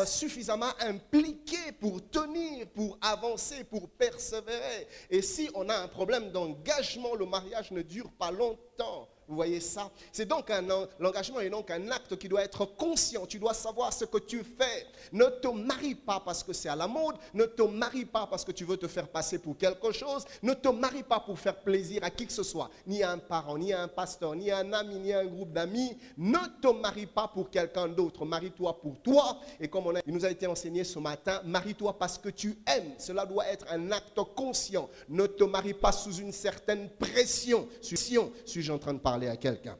suffisamment impliqué pour tenir, pour avancer, pour persévérer. Et si on a un problème d'engagement, le mariage ne dure pas longtemps. Vous voyez ça? C'est donc l'engagement est donc un acte qui doit être conscient. Tu dois savoir ce que tu fais. Ne te marie pas parce que c'est à la mode. Ne te marie pas parce que tu veux te faire passer pour quelque chose. Ne te marie pas pour faire plaisir à qui que ce soit. Ni à un parent, ni à un pasteur, ni à un ami, ni à un groupe d'amis. Ne te marie pas pour quelqu'un d'autre. Marie-toi pour toi. Et comme il nous a été enseigné ce matin, marie-toi parce que tu aimes. Cela doit être un acte conscient. Ne te marie pas sous une certaine pression. Suis-je en train de parler à quelqu'un?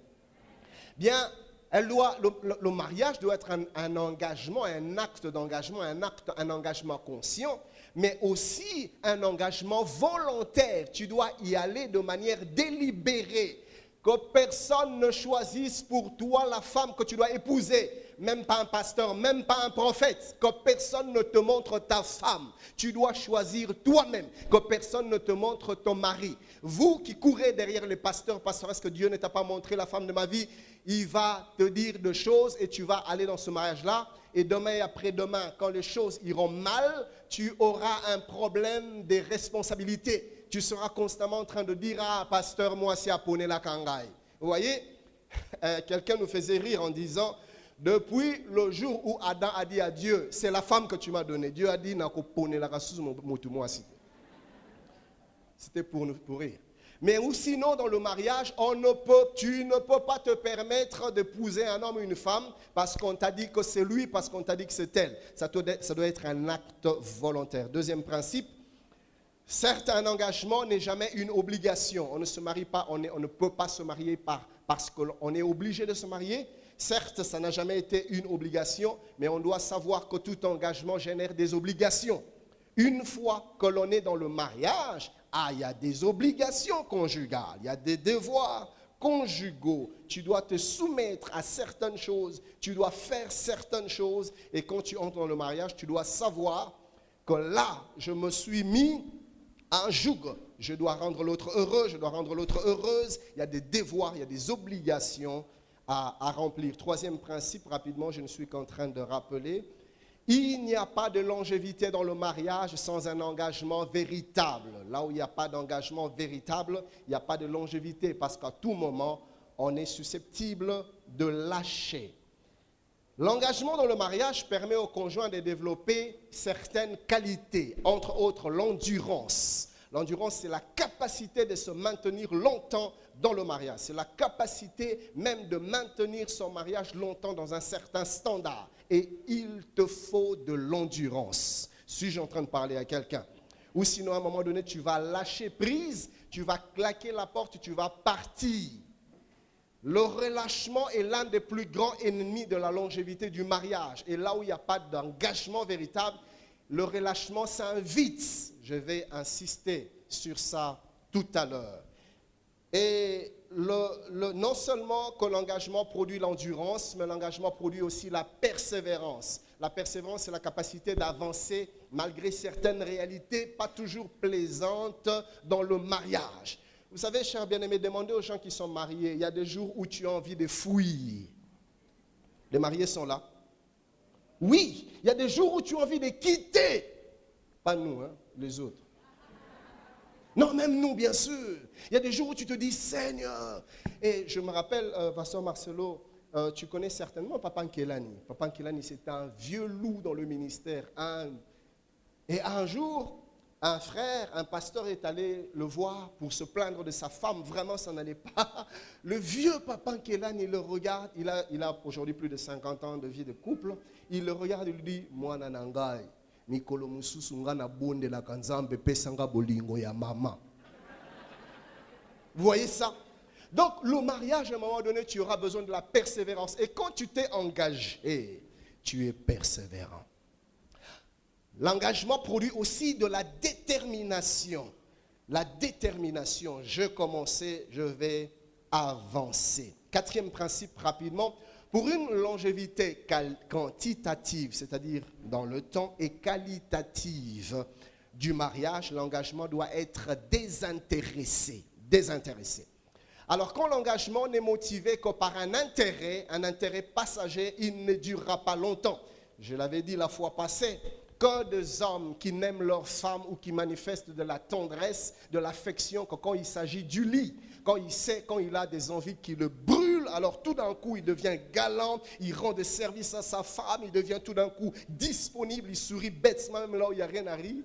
Bien, le mariage doit être un engagement, un acte d'engagement, un engagement conscient, mais aussi un engagement volontaire. Tu dois y aller de manière délibérée. Que personne ne choisisse pour toi la femme que tu dois épouser. Même pas un pasteur, même pas un prophète. Que personne ne te montre ta femme. Tu dois choisir toi-même. Que personne ne te montre ton mari. Vous qui courez derrière les pasteurs, est-ce que Dieu ne t'a pas montré la femme de ma vie? Il va te dire des choses et tu vas aller dans ce mariage-là. Et demain et après-demain, quand les choses iront mal, tu auras un problème de responsabilité. Tu seras constamment en train de dire, ah, pasteur, moi, c'est à Pone la Kangai. Vous voyez, quelqu'un nous faisait rire en disant, depuis le jour où Adam a dit à Dieu, c'est la femme que tu m'as donnée. Dieu a dit, c'était pour rire. Mais ou sinon, dans le mariage, tu ne peux pas te permettre d'épouser un homme ou une femme parce qu'on t'a dit que c'est lui, parce qu'on t'a dit que c'est elle. Ça doit être un acte volontaire. Deuxième principe, certes, un engagement n'est jamais une obligation. On ne se marie pas, on ne peut pas se marier parce qu'on est obligé de se marier. Certes, ça n'a jamais été une obligation, mais on doit savoir que tout engagement génère des obligations. Une fois que l'on est dans le mariage, il y a des obligations conjugales, il y a des devoirs conjugaux. Tu dois te soumettre à certaines choses, tu dois faire certaines choses. Et quand tu entres dans le mariage, tu dois savoir que là, je me suis mis un joug. Je dois rendre l'autre heureux, je dois rendre l'autre heureuse. Il y a des devoirs, il y a des obligations à remplir. Troisième principe, rapidement, je ne suis qu'en train de rappeler. Il n'y a pas de longévité dans le mariage sans un engagement véritable. Là où il n'y a pas d'engagement véritable, il n'y a pas de longévité parce qu'à tout moment, on est susceptible de lâcher. L'engagement dans le mariage permet au conjoint de développer certaines qualités, entre autres l'endurance. L'endurance, c'est la capacité de se maintenir longtemps dans le mariage. C'est la capacité même de maintenir son mariage longtemps dans un certain standard. Et il te faut de l'endurance. Suis-je en train de parler à quelqu'un? Ou sinon, à un moment donné, tu vas lâcher prise, tu vas claquer la porte, tu vas partir. Le relâchement est l'un des plus grands ennemis de la longévité du mariage. Et là où il n'y a pas d'engagement véritable, le relâchement s'invite. Je vais insister sur ça tout à l'heure. Et non seulement que l'engagement produit l'endurance, mais l'engagement produit aussi la persévérance. La persévérance, c'est la capacité d'avancer malgré certaines réalités pas toujours plaisantes dans le mariage. Vous savez, chers bien-aimés, demandez aux gens qui sont mariés, il y a des jours où tu as envie de fuir. Les mariés sont là. Oui, il y a des jours où tu as envie de quitter. Pas nous, hein, les autres. Non, même nous, bien sûr. Il y a des jours où tu te dis, Seigneur. Et je me rappelle, Pasteur Marcelo, tu connais certainement Papa Nkelani. Papa Nkelani, c'est un vieux loup dans le ministère. Et un jour, un frère, un pasteur est allé le voir pour se plaindre de sa femme. Vraiment, ça n'allait pas. Le vieux Papa Nkelani, il le regarde. Il a aujourd'hui plus de 50 ans de vie de couple. Il le regarde et lui dit, moi, nanangai. Mikolo mususu ngana bonde la kanzambe pesanga bolingo ya mama. Vous voyez ça? Donc le mariage, à un moment donné, tu auras besoin de la persévérance. Et quand tu t'es engagé, tu es persévérant. L'engagement produit aussi de la détermination. La détermination, je commençais, je vais avancer. Quatrième principe, rapidement. Pour une longévité quantitative, c'est-à-dire dans le temps, et qualitative du mariage, l'engagement doit être désintéressé. Alors quand l'engagement n'est motivé que par un intérêt passager, il ne durera pas longtemps. je l'avais dit la fois passée, que des hommes qui n'aiment leur femme ou qui manifestent de la tendresse, de l'affection, que quand il s'agit du lit, quand il a des envies qui le brûlent, alors tout d'un coup il devient galant, il rend des services à sa femme, il devient tout d'un coup disponible, il sourit bêtement même là où il n'y a rien à rire.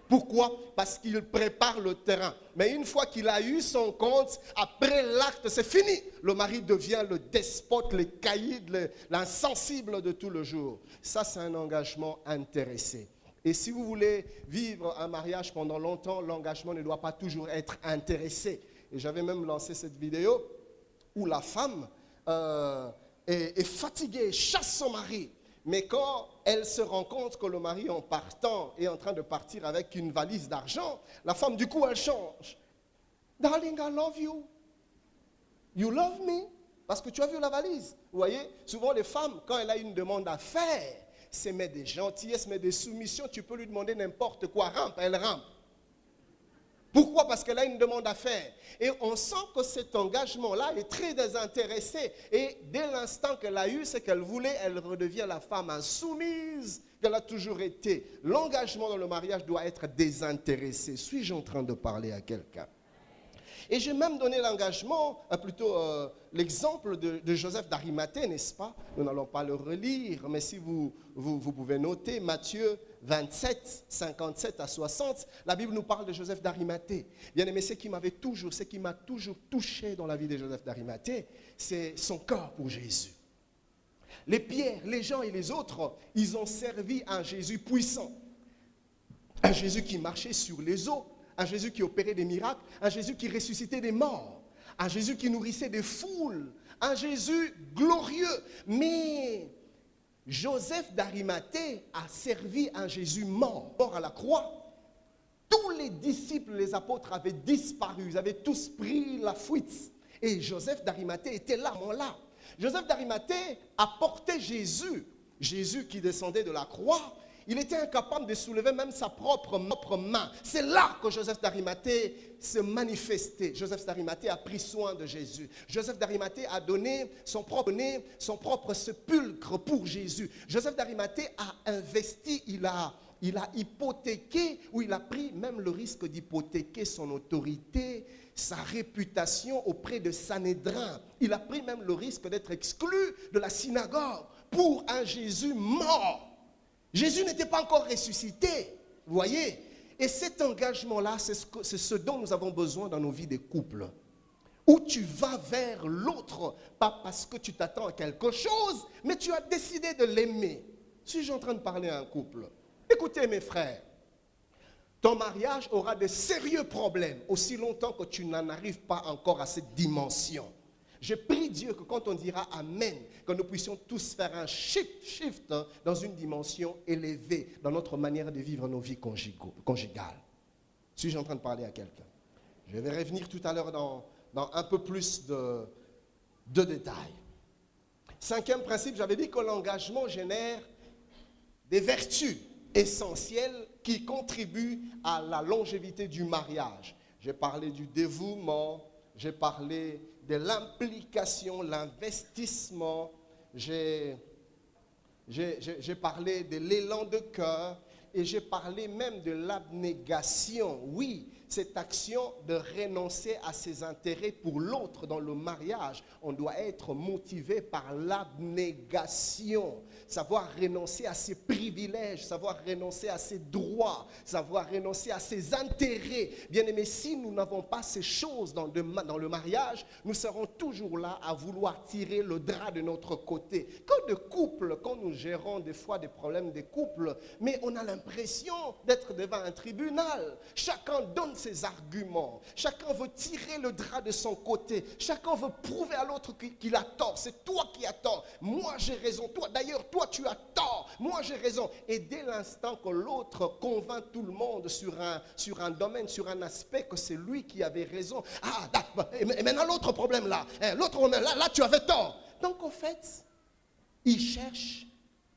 Pourquoi? Parce qu'il prépare le terrain. Mais une fois qu'il a eu son compte, après l'acte, c'est fini. Le mari devient le despote, le caïd, l'insensible de tout le jour. Ça, c'est un engagement intéressé. Et si vous voulez vivre un mariage pendant longtemps, l'engagement ne doit pas toujours être intéressé. Et j'avais même lancé cette vidéo où la femme est fatiguée, chasse son mari. Mais quand elle se rend compte que le mari, en partant, est en train de partir avec une valise d'argent, la femme, du coup, elle change. Darling, I love you. You love me? Parce que tu as vu la valise. Vous voyez, souvent les femmes, quand elle a une demande à faire, c'est mais des gentillesses, mais des soumissions, tu peux lui demander n'importe quoi, rampe, elle rampe. Pourquoi? Parce qu'elle a une demande à faire. Et on sent que cet engagement-là est très désintéressé. Et dès l'instant qu'elle a eu ce qu'elle voulait, elle redevient la femme insoumise qu'elle a toujours été. L'engagement dans le mariage doit être désintéressé. Suis-je en train de parler à quelqu'un? Et j'ai même donné l'engagement, l'exemple de Joseph d'Arimathée, n'est-ce pas? Nous n'allons pas le relire, mais si vous pouvez noter, Matthieu 27, 57 à 60, la Bible nous parle de Joseph d'Arimathée. Bien aimé, ce qui m'a toujours touché dans la vie de Joseph d'Arimathée, c'est son cœur pour Jésus. Les Pierre, les Jean et les autres, ils ont servi un Jésus puissant. Un Jésus qui marchait sur les eaux. Un Jésus qui opérait des miracles, un Jésus qui ressuscitait des morts, un Jésus qui nourrissait des foules, un Jésus glorieux. Mais Joseph d'Arimathée a servi un Jésus mort à la croix. Tous les disciples, les apôtres avaient disparu, ils avaient tous pris la fuite. Et Joseph d'Arimathée était là, Joseph d'Arimathée a porté Jésus, Jésus qui descendait de la croix. Il était incapable de soulever même sa propre main. C'est là que Joseph d'Arimathée se manifestait. Joseph d'Arimathée a pris soin de Jésus. Joseph d'Arimathée a donné son propre sépulcre pour Jésus. Joseph d'Arimathée a investi, il a hypothéqué, ou il a pris même le risque d'hypothéquer son autorité, sa réputation auprès de Sanhédrin. Il a pris même le risque d'être exclu de la synagogue pour un Jésus mort. Jésus n'était pas encore ressuscité, vous voyez. Et cet engagement-là, c'est ce dont nous avons besoin dans nos vies de couple. Où tu vas vers l'autre, pas parce que tu t'attends à quelque chose, mais tu as décidé de l'aimer. Suis-je en train de parler à un couple? Écoutez mes frères, ton mariage aura de sérieux problèmes aussi longtemps que tu n'en arrives pas encore à cette dimension. Je prie Dieu que quand on dira Amen, que nous puissions tous faire un shift dans une dimension élevée dans notre manière de vivre nos vies conjugales. Suis-je en train de parler à quelqu'un? Je vais revenir tout à l'heure dans un peu plus de détails. Cinquième principe, j'avais dit que l'engagement génère des vertus essentielles qui contribuent à la longévité du mariage. J'ai parlé du dévouement, j'ai parlé de l'implication, l'investissement, j'ai parlé de l'élan de cœur et j'ai parlé même de l'abnégation. Oui, cette action de renoncer à ses intérêts pour l'autre dans le mariage, on doit être motivé par l'abnégation. Savoir renoncer à ses privilèges, savoir renoncer à ses droits, savoir renoncer à ses intérêts. Bien aimé, si nous n'avons pas ces choses dans le mariage, nous serons toujours là à vouloir tirer le drap de notre côté. Que de couples, quand nous gérons des fois des problèmes de couple, mais on a l'impression d'être devant un tribunal. Chacun donne ses arguments. Chacun veut tirer le drap de son côté. Chacun veut prouver à l'autre qu'il a tort. C'est toi qui as tort. Moi, j'ai raison. D'ailleurs, toi, tu as tort. Moi, j'ai raison. Et dès l'instant que l'autre convainc tout le monde sur un domaine, sur un aspect, que c'est lui qui avait raison. Ah, et maintenant, l'autre problème là. L'autre problème là, tu avais tort. Donc, en fait, il cherche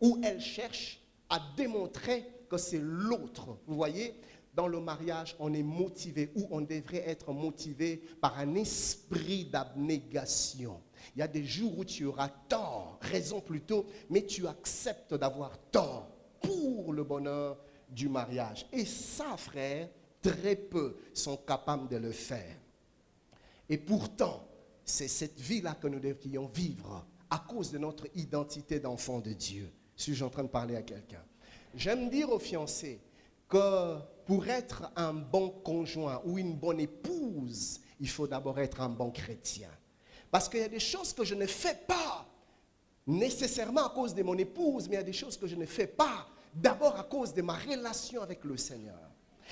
ou elle cherche à démontrer que c'est l'autre. Vous voyez, dans le mariage, on est motivé ou on devrait être motivé par un esprit d'abnégation. Il y a des jours où tu auras tort, raison plutôt, mais tu acceptes d'avoir tort pour le bonheur du mariage. Et ça, frère, très peu sont capables de le faire. Et pourtant, c'est cette vie-là que nous devrions vivre à cause de notre identité d'enfant de Dieu. Suis-je en train de parler à quelqu'un? J'aime dire aux fiancés que pour être un bon conjoint ou une bonne épouse, il faut d'abord être un bon chrétien. Parce qu'il y a des choses que je ne fais pas nécessairement à cause de mon épouse, mais il y a des choses que je ne fais pas d'abord à cause de ma relation avec le Seigneur.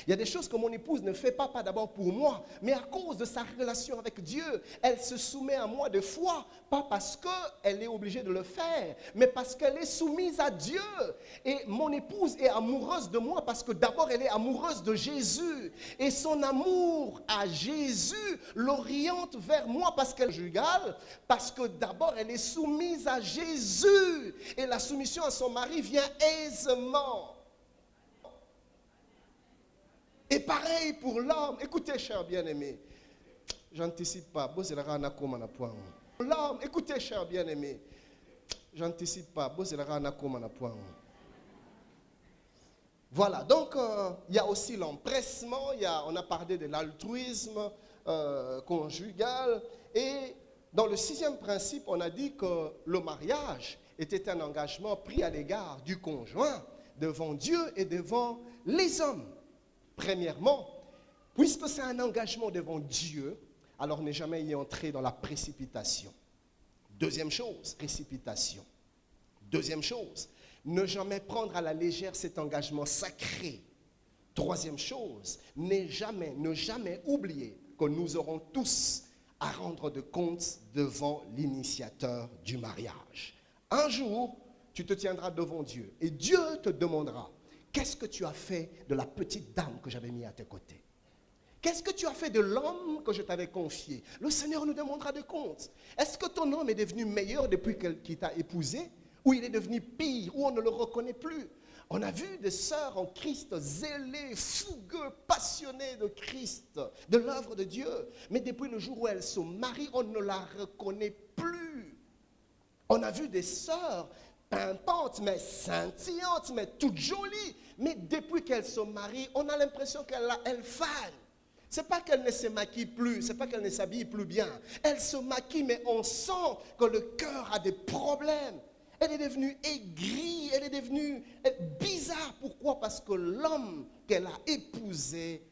Il y a des choses que mon épouse ne fait pas d'abord pour moi, mais à cause de sa relation avec Dieu. Elle se soumet à moi de foi, pas parce qu'elle est obligée de le faire, mais parce qu'elle est soumise à Dieu. Et mon épouse est amoureuse de moi parce que d'abord elle est amoureuse de Jésus. Et son amour à Jésus l'oriente vers moi parce qu'elle est conjugale, parce que d'abord elle est soumise à Jésus. Et la soumission à son mari vient aisément. Et pareil pour l'homme. Écoutez, cher bien-aimé, j'anticipe pas. L'homme, écoutez, cher bien-aimé, j'anticipe pas. Voilà, donc il y a aussi l'empressement, on a parlé de l'altruisme conjugal. Et dans le 6e principe, on a dit que le mariage était un engagement pris à l'égard du conjoint devant Dieu et devant les hommes. Premièrement, puisque c'est un engagement devant Dieu, alors ne jamais y entrer dans la précipitation. Deuxième chose, précipitation. Deuxième chose, ne jamais prendre à la légère cet engagement sacré. Troisième chose, ne jamais oublier que nous aurons tous à rendre de compte devant l'initiateur du mariage. Un jour, tu te tiendras devant Dieu et Dieu te demandera: qu'est-ce que tu as fait de la petite dame que j'avais mis à tes côtés? Qu'est-ce que tu as fait de l'homme que je t'avais confié? Le Seigneur nous demandera de compte. Est-ce que ton homme est devenu meilleur depuis qu'il t'a épousé? Ou il est devenu pire? Ou on ne le reconnaît plus? On a vu des sœurs en Christ zélées, fougueux, passionnées de Christ, de l'œuvre de Dieu. Mais depuis le jour où elles se marient, on ne la reconnaît plus. On a vu des sœurs pimpantes, mais scintillantes, mais toutes jolies. Mais depuis qu'elle se marie, on a l'impression qu'elle fane. Ce n'est pas qu'elle ne se maquille plus, ce n'est pas qu'elle ne s'habille plus bien. Elle se maquille, mais on sent que le cœur a des problèmes. Elle est devenue aigrie, elle est devenue bizarre. Pourquoi? Parce que l'homme qu'elle a épousé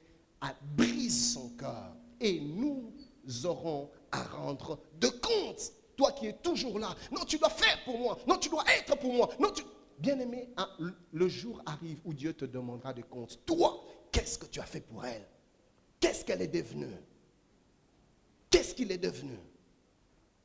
a brisé son cœur. Et nous aurons à rendre de compte. Toi qui es toujours là, non, tu dois faire pour moi, non, tu dois être pour moi, non, tu... Bien-aimé, le jour arrive où Dieu te demandera de compte. Toi, qu'est-ce que tu as fait pour elle? Qu'est-ce qu'elle est devenue? Qu'est-ce qu'il est devenu?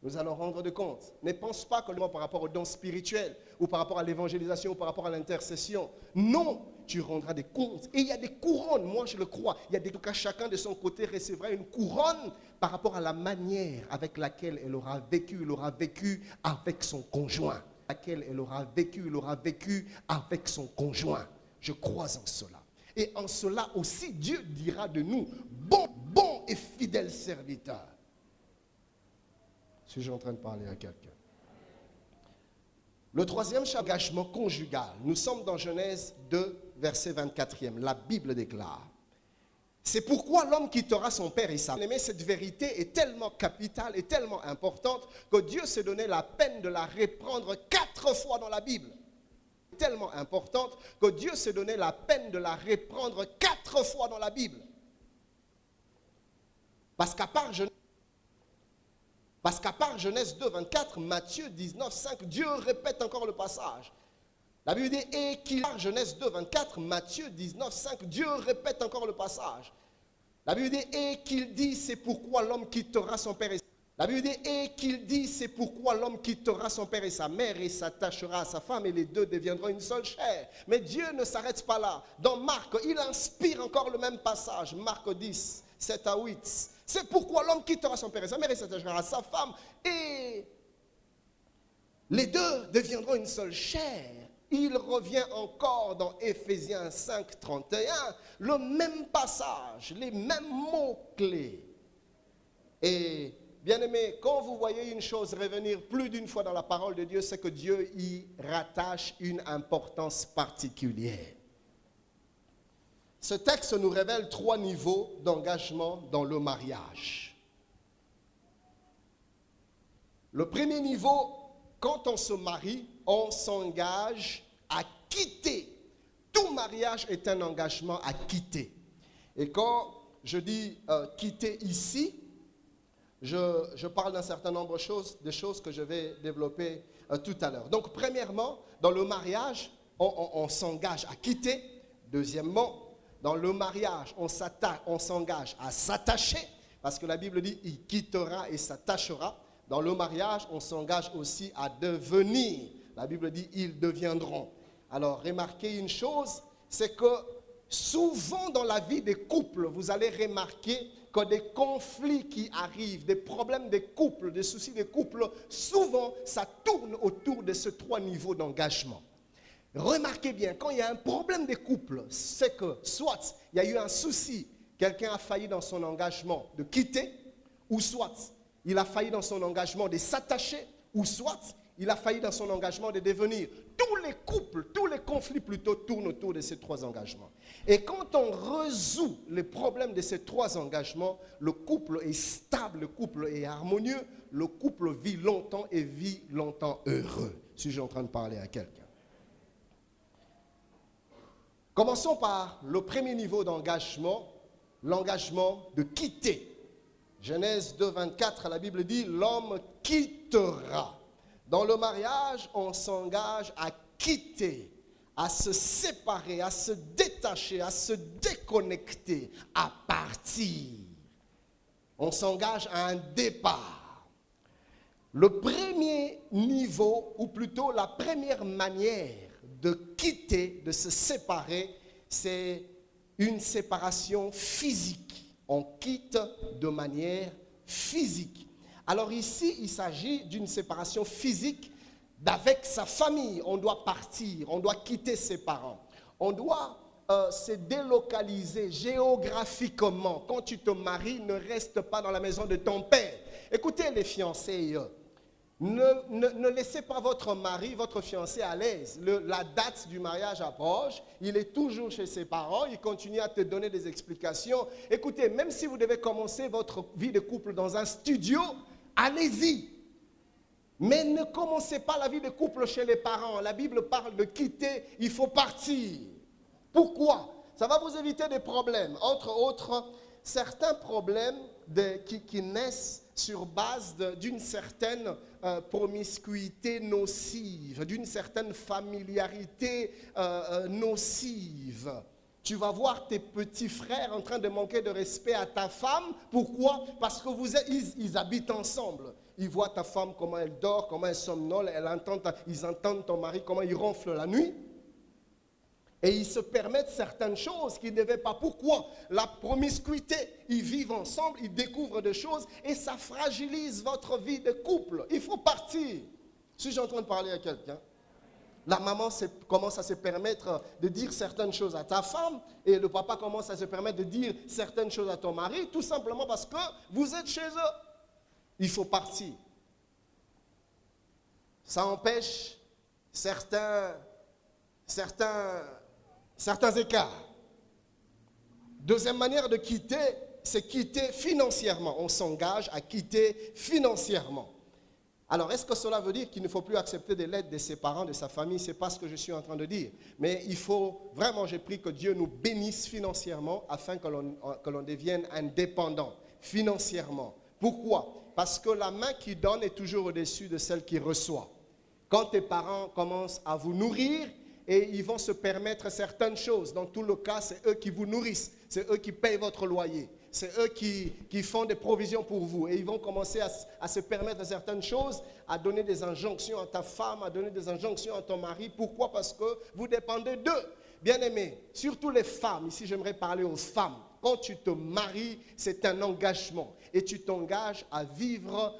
Nous allons rendre de compte. Ne pense pas que par rapport aux dons spirituels, ou par rapport à l'évangélisation, ou par rapport à l'intercession. Non, tu rendras des comptes. Et il y a des couronnes, moi je le crois. Il y a des cas, chacun de son côté recevra une couronne par rapport à la manière avec laquelle il aura vécu avec son conjoint. Laquelle il aura vécu avec son conjoint. Je crois en cela. Et en cela aussi, Dieu dira de nous: bon et fidèle serviteur. Suis-je en train de parler à quelqu'un? Le troisième engagement conjugal. Nous sommes dans Genèse 2, verset 24e. La Bible déclare: c'est pourquoi l'homme quittera son père et sa mère. Mais cette vérité est tellement capitale et tellement importante que Dieu s'est donné la peine de la reprendre 4 fois dans la Bible. Tellement importante que Dieu s'est donné la peine de la reprendre 4 fois dans la Bible. Parce qu'à part Genèse 2, 24, Matthieu 19, 5, Dieu répète encore le passage. La Bible dit: et qu'il... Genèse 2, 24, Matthieu 19, 5, Dieu répète encore le passage. La Bible dit: et qu'il dit, c'est pourquoi l'homme quittera son père et sa mère. La Bible dit: et qu'il dit, c'est pourquoi l'homme quittera son père et sa mère et s'attachera à sa femme et les deux deviendront une seule chair. Mais Dieu ne s'arrête pas là. Dans Marc, il inspire encore le même passage. Marc 10, 7 à 8. C'est pourquoi l'homme quittera son père et sa mère et s'attachera à sa femme et les deux deviendront une seule chair. Il revient encore dans Éphésiens 5, 31, le même passage, les mêmes mots-clés. Et Bien-aimés, quand vous voyez une chose revenir plus d'une fois dans la parole de Dieu, c'est que Dieu y rattache une importance particulière. Ce texte nous révèle 3 niveaux d'engagement dans le mariage. Le premier niveau, quand on se marie, on s'engage à quitter. Tout mariage est un engagement à quitter. Et quand je dis quitter ici, je parle d'un certain nombre de choses que je vais développer tout à l'heure. Donc, premièrement, dans le mariage, on s'engage à quitter. Deuxièmement, dans le mariage, on s'engage à s'attacher, parce que la Bible dit « il quittera et s'attachera ». Dans le mariage, on s'engage aussi à devenir. La Bible dit « ils deviendront ». Alors, remarquez une chose, c'est que souvent dans la vie des couples, vous allez remarquer que des conflits qui arrivent, des problèmes des couples, des soucis des couples, souvent, ça tourne autour de ces 3 niveaux d'engagement. Remarquez bien, quand il y a un problème des couples, c'est que soit il y a eu un souci, quelqu'un a failli dans son engagement de quitter, ou soit il a failli dans son engagement de s'attacher, ou soit il a failli dans son engagement de devenir. Tous les couples, tous les conflits plutôt tournent autour de ces 3 engagements. Et quand on résout les problèmes de ces 3 engagements, le couple est stable, le couple est harmonieux, le couple vit longtemps et vit longtemps heureux. Si je suis en train de parler à quelqu'un. Commençons par le premier niveau d'engagement, l'engagement de quitter. Genèse 2, 24, la Bible dit « l'homme quittera ». Dans le mariage, on s'engage à quitter, à se séparer, à se détacher, à se déconnecter, à partir. On s'engage à un départ. Le premier niveau, ou plutôt la première manière de quitter, de se séparer, c'est une séparation physique. On quitte de manière physique. Alors ici, il s'agit d'une séparation physique d'avec sa famille. On doit partir, on doit quitter ses parents. On doit se délocaliser géographiquement. Quand tu te maries, ne reste pas dans la maison de ton père. Écoutez les fiancés, ne laissez pas votre mari, votre fiancé à l'aise. La date du mariage approche, il est toujours chez ses parents, il continue à te donner des explications. Écoutez, même si vous devez commencer votre vie de couple dans un studio, allez-y. Mais ne commencez pas la vie de couple chez les parents. La Bible parle de quitter, il faut partir. Pourquoi? Ça va vous éviter des problèmes. Entre autres, certains problèmes qui naissent sur base d'une certaine promiscuité nocive, d'une certaine familiarité nocive. Tu vas voir tes petits frères en train de manquer de respect à ta femme. Pourquoi? Parce que ils habitent ensemble. Ils voient ta femme, comment elle dort, comment elle somnole, ils entendent ton mari, comment il ronfle la nuit. Et ils se permettent certaines choses qu'ils ne devaient pas. Pourquoi? La promiscuité. Ils vivent ensemble, ils découvrent des choses et ça fragilise votre vie de couple. Il faut partir. Si je suis en train de parler à quelqu'un, la maman commence à se permettre de dire certaines choses à ta femme et le papa commence à se permettre de dire certaines choses à ton mari, tout simplement parce que vous êtes chez eux. Il faut partir. Ça empêche certains écarts. Deuxième manière de quitter, c'est quitter financièrement. On s'engage à quitter financièrement. Alors, est-ce que cela veut dire qu'il ne faut plus accepter de l'aide de ses parents, de sa famille? Ce n'est pas ce que je suis en train de dire. Mais il faut vraiment, j'ai pris que Dieu nous bénisse financièrement afin que l'on devienne indépendant financièrement. Pourquoi? Parce que la main qui donne est toujours au-dessus de celle qui reçoit. Quand tes parents commencent à vous nourrir, et ils vont se permettre certaines choses. Dans tout le cas, c'est eux qui vous nourrissent. C'est eux qui payent votre loyer. C'est eux qui font des provisions pour vous. Et ils vont commencer à se permettre certaines choses, à donner des injonctions à ta femme, à donner des injonctions à ton mari. Pourquoi? Parce que vous dépendez d'eux. Bien-aimés, surtout les femmes. Ici, j'aimerais parler aux femmes. Quand tu te maries, c'est un engagement. Et tu t'engages à vivre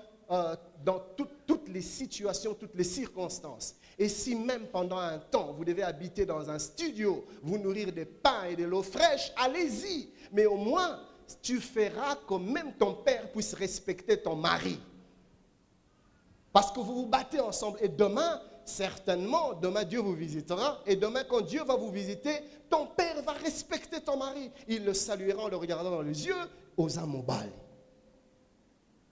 dans toutes les situations, toutes les circonstances. Et si même pendant un temps, vous devez habiter dans un studio, vous nourrir des pains et de l'eau fraîche, allez-y. Mais au moins, tu feras que même ton père puisse respecter ton mari. Parce que vous vous battez ensemble. Et demain, certainement, demain Dieu vous visitera. Et demain, quand Dieu va vous visiter, ton père va respecter ton mari. Il le saluera en le regardant dans les yeux, aux amobales.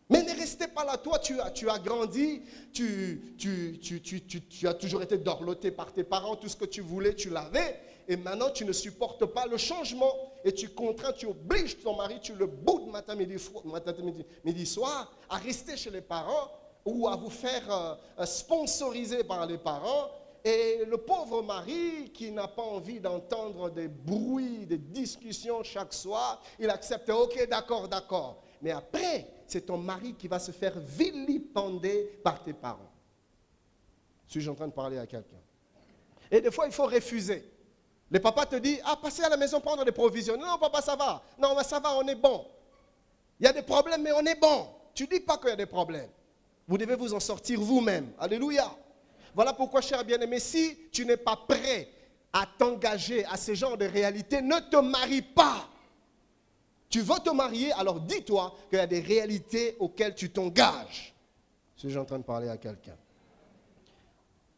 Mais ne restez pas là. Toi, tu as grandi, tu as toujours été dorloté par tes parents. Tout ce que tu voulais, tu l'avais. Et maintenant, tu ne supportes pas le changement. Et tu contrains, tu obliges ton mari, tu le boudes matin, midi, soir, à rester chez les parents ou à vous faire sponsoriser par les parents. Et le pauvre mari qui n'a pas envie d'entendre des bruits, des discussions chaque soir, il accepte, ok, d'accord. Mais après, c'est ton mari qui va se faire vilipender par tes parents. Suis-je en train de parler à quelqu'un? Et des fois, il faut refuser. Le papa te dit, passez à la maison prendre des provisions. Non, papa, ça va. Non, mais ça va, on est bon. Il y a des problèmes, mais on est bon. Tu ne dis pas qu'il y a des problèmes. Vous devez vous en sortir vous-même. Alléluia. Voilà pourquoi, cher bien-aimé, si tu n'es pas prêt à t'engager à ce genre de réalité, ne te marie pas. Tu veux te marier, alors dis-toi qu'il y a des réalités auxquelles tu t'engages. Suis-je en train de parler à quelqu'un?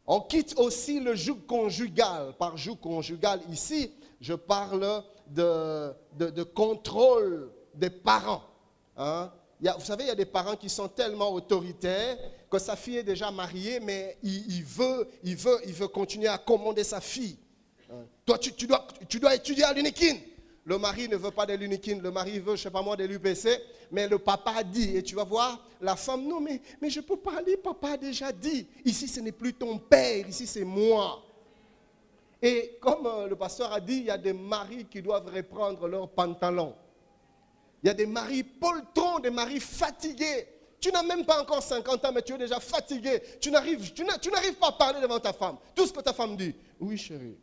On quitte aussi le joug conjugal. Par joug conjugal, ici, je parle de contrôle des parents. Hein? Vous savez, il y a des parents qui sont tellement autoritaires que sa fille est déjà mariée, mais il veut continuer à commander sa fille. Toi, tu dois étudier à l'UNIKIN. Le mari ne veut pas de l'UNIKIN, le mari veut, je ne sais pas moi, de l'UPC, mais le papa a dit, et tu vas voir, la femme, non, mais je peux pas aller, papa a déjà dit. Ici, ce n'est plus ton père, ici, c'est moi. Et comme le pasteur a dit, il y a des maris qui doivent reprendre leurs pantalons. Il y a des maris poltrons, des maris fatigués. Tu n'as même pas encore 50 ans, mais tu es déjà fatigué. Tu n'arrives pas à parler devant ta femme. Tout ce que ta femme dit, oui chérie.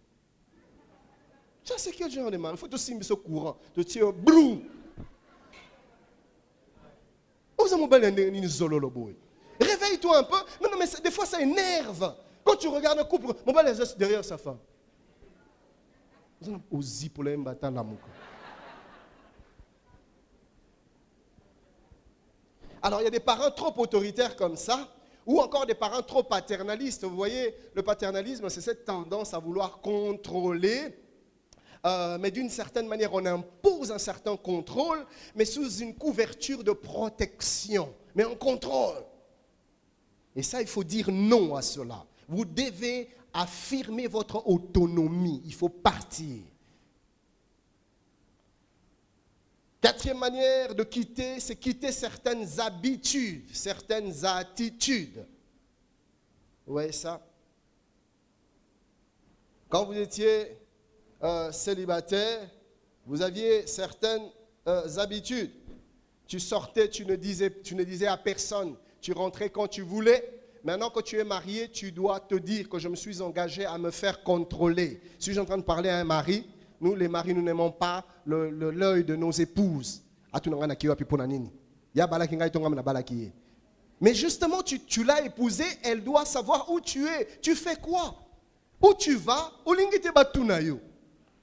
Ça, c'est quel genre de mari? Il faut aussi mettre ce courant. Tu tiens blou. Réveille-toi un peu. Mais non, mais des fois, ça énerve. Quand tu regardes un couple, mon bel est derrière sa femme. Alors, il y a des parents trop autoritaires comme ça, ou encore des parents trop paternalistes. Vous voyez, le paternalisme, c'est cette tendance à vouloir contrôler. Mais d'une certaine manière, on impose un certain contrôle, mais sous une couverture de protection. Mais on contrôle. Et ça, il faut dire non à cela. Vous devez affirmer votre autonomie. Il faut partir. Quatrième manière de quitter, c'est quitter certaines habitudes, certaines attitudes. Vous voyez ça? Quand vous étiez célibataire, vous aviez certaines habitudes. Tu sortais, tu ne disais à personne. Tu rentrais quand tu voulais. Maintenant que tu es marié, tu dois te dire que je me suis engagé à me faire contrôler. Si je suis en train de parler à un mari, nous les maris, nous n'aimons pas l'œil de nos épouses. Mais justement, tu l'as épousée, elle doit savoir où tu es. Tu fais quoi? Où tu vas?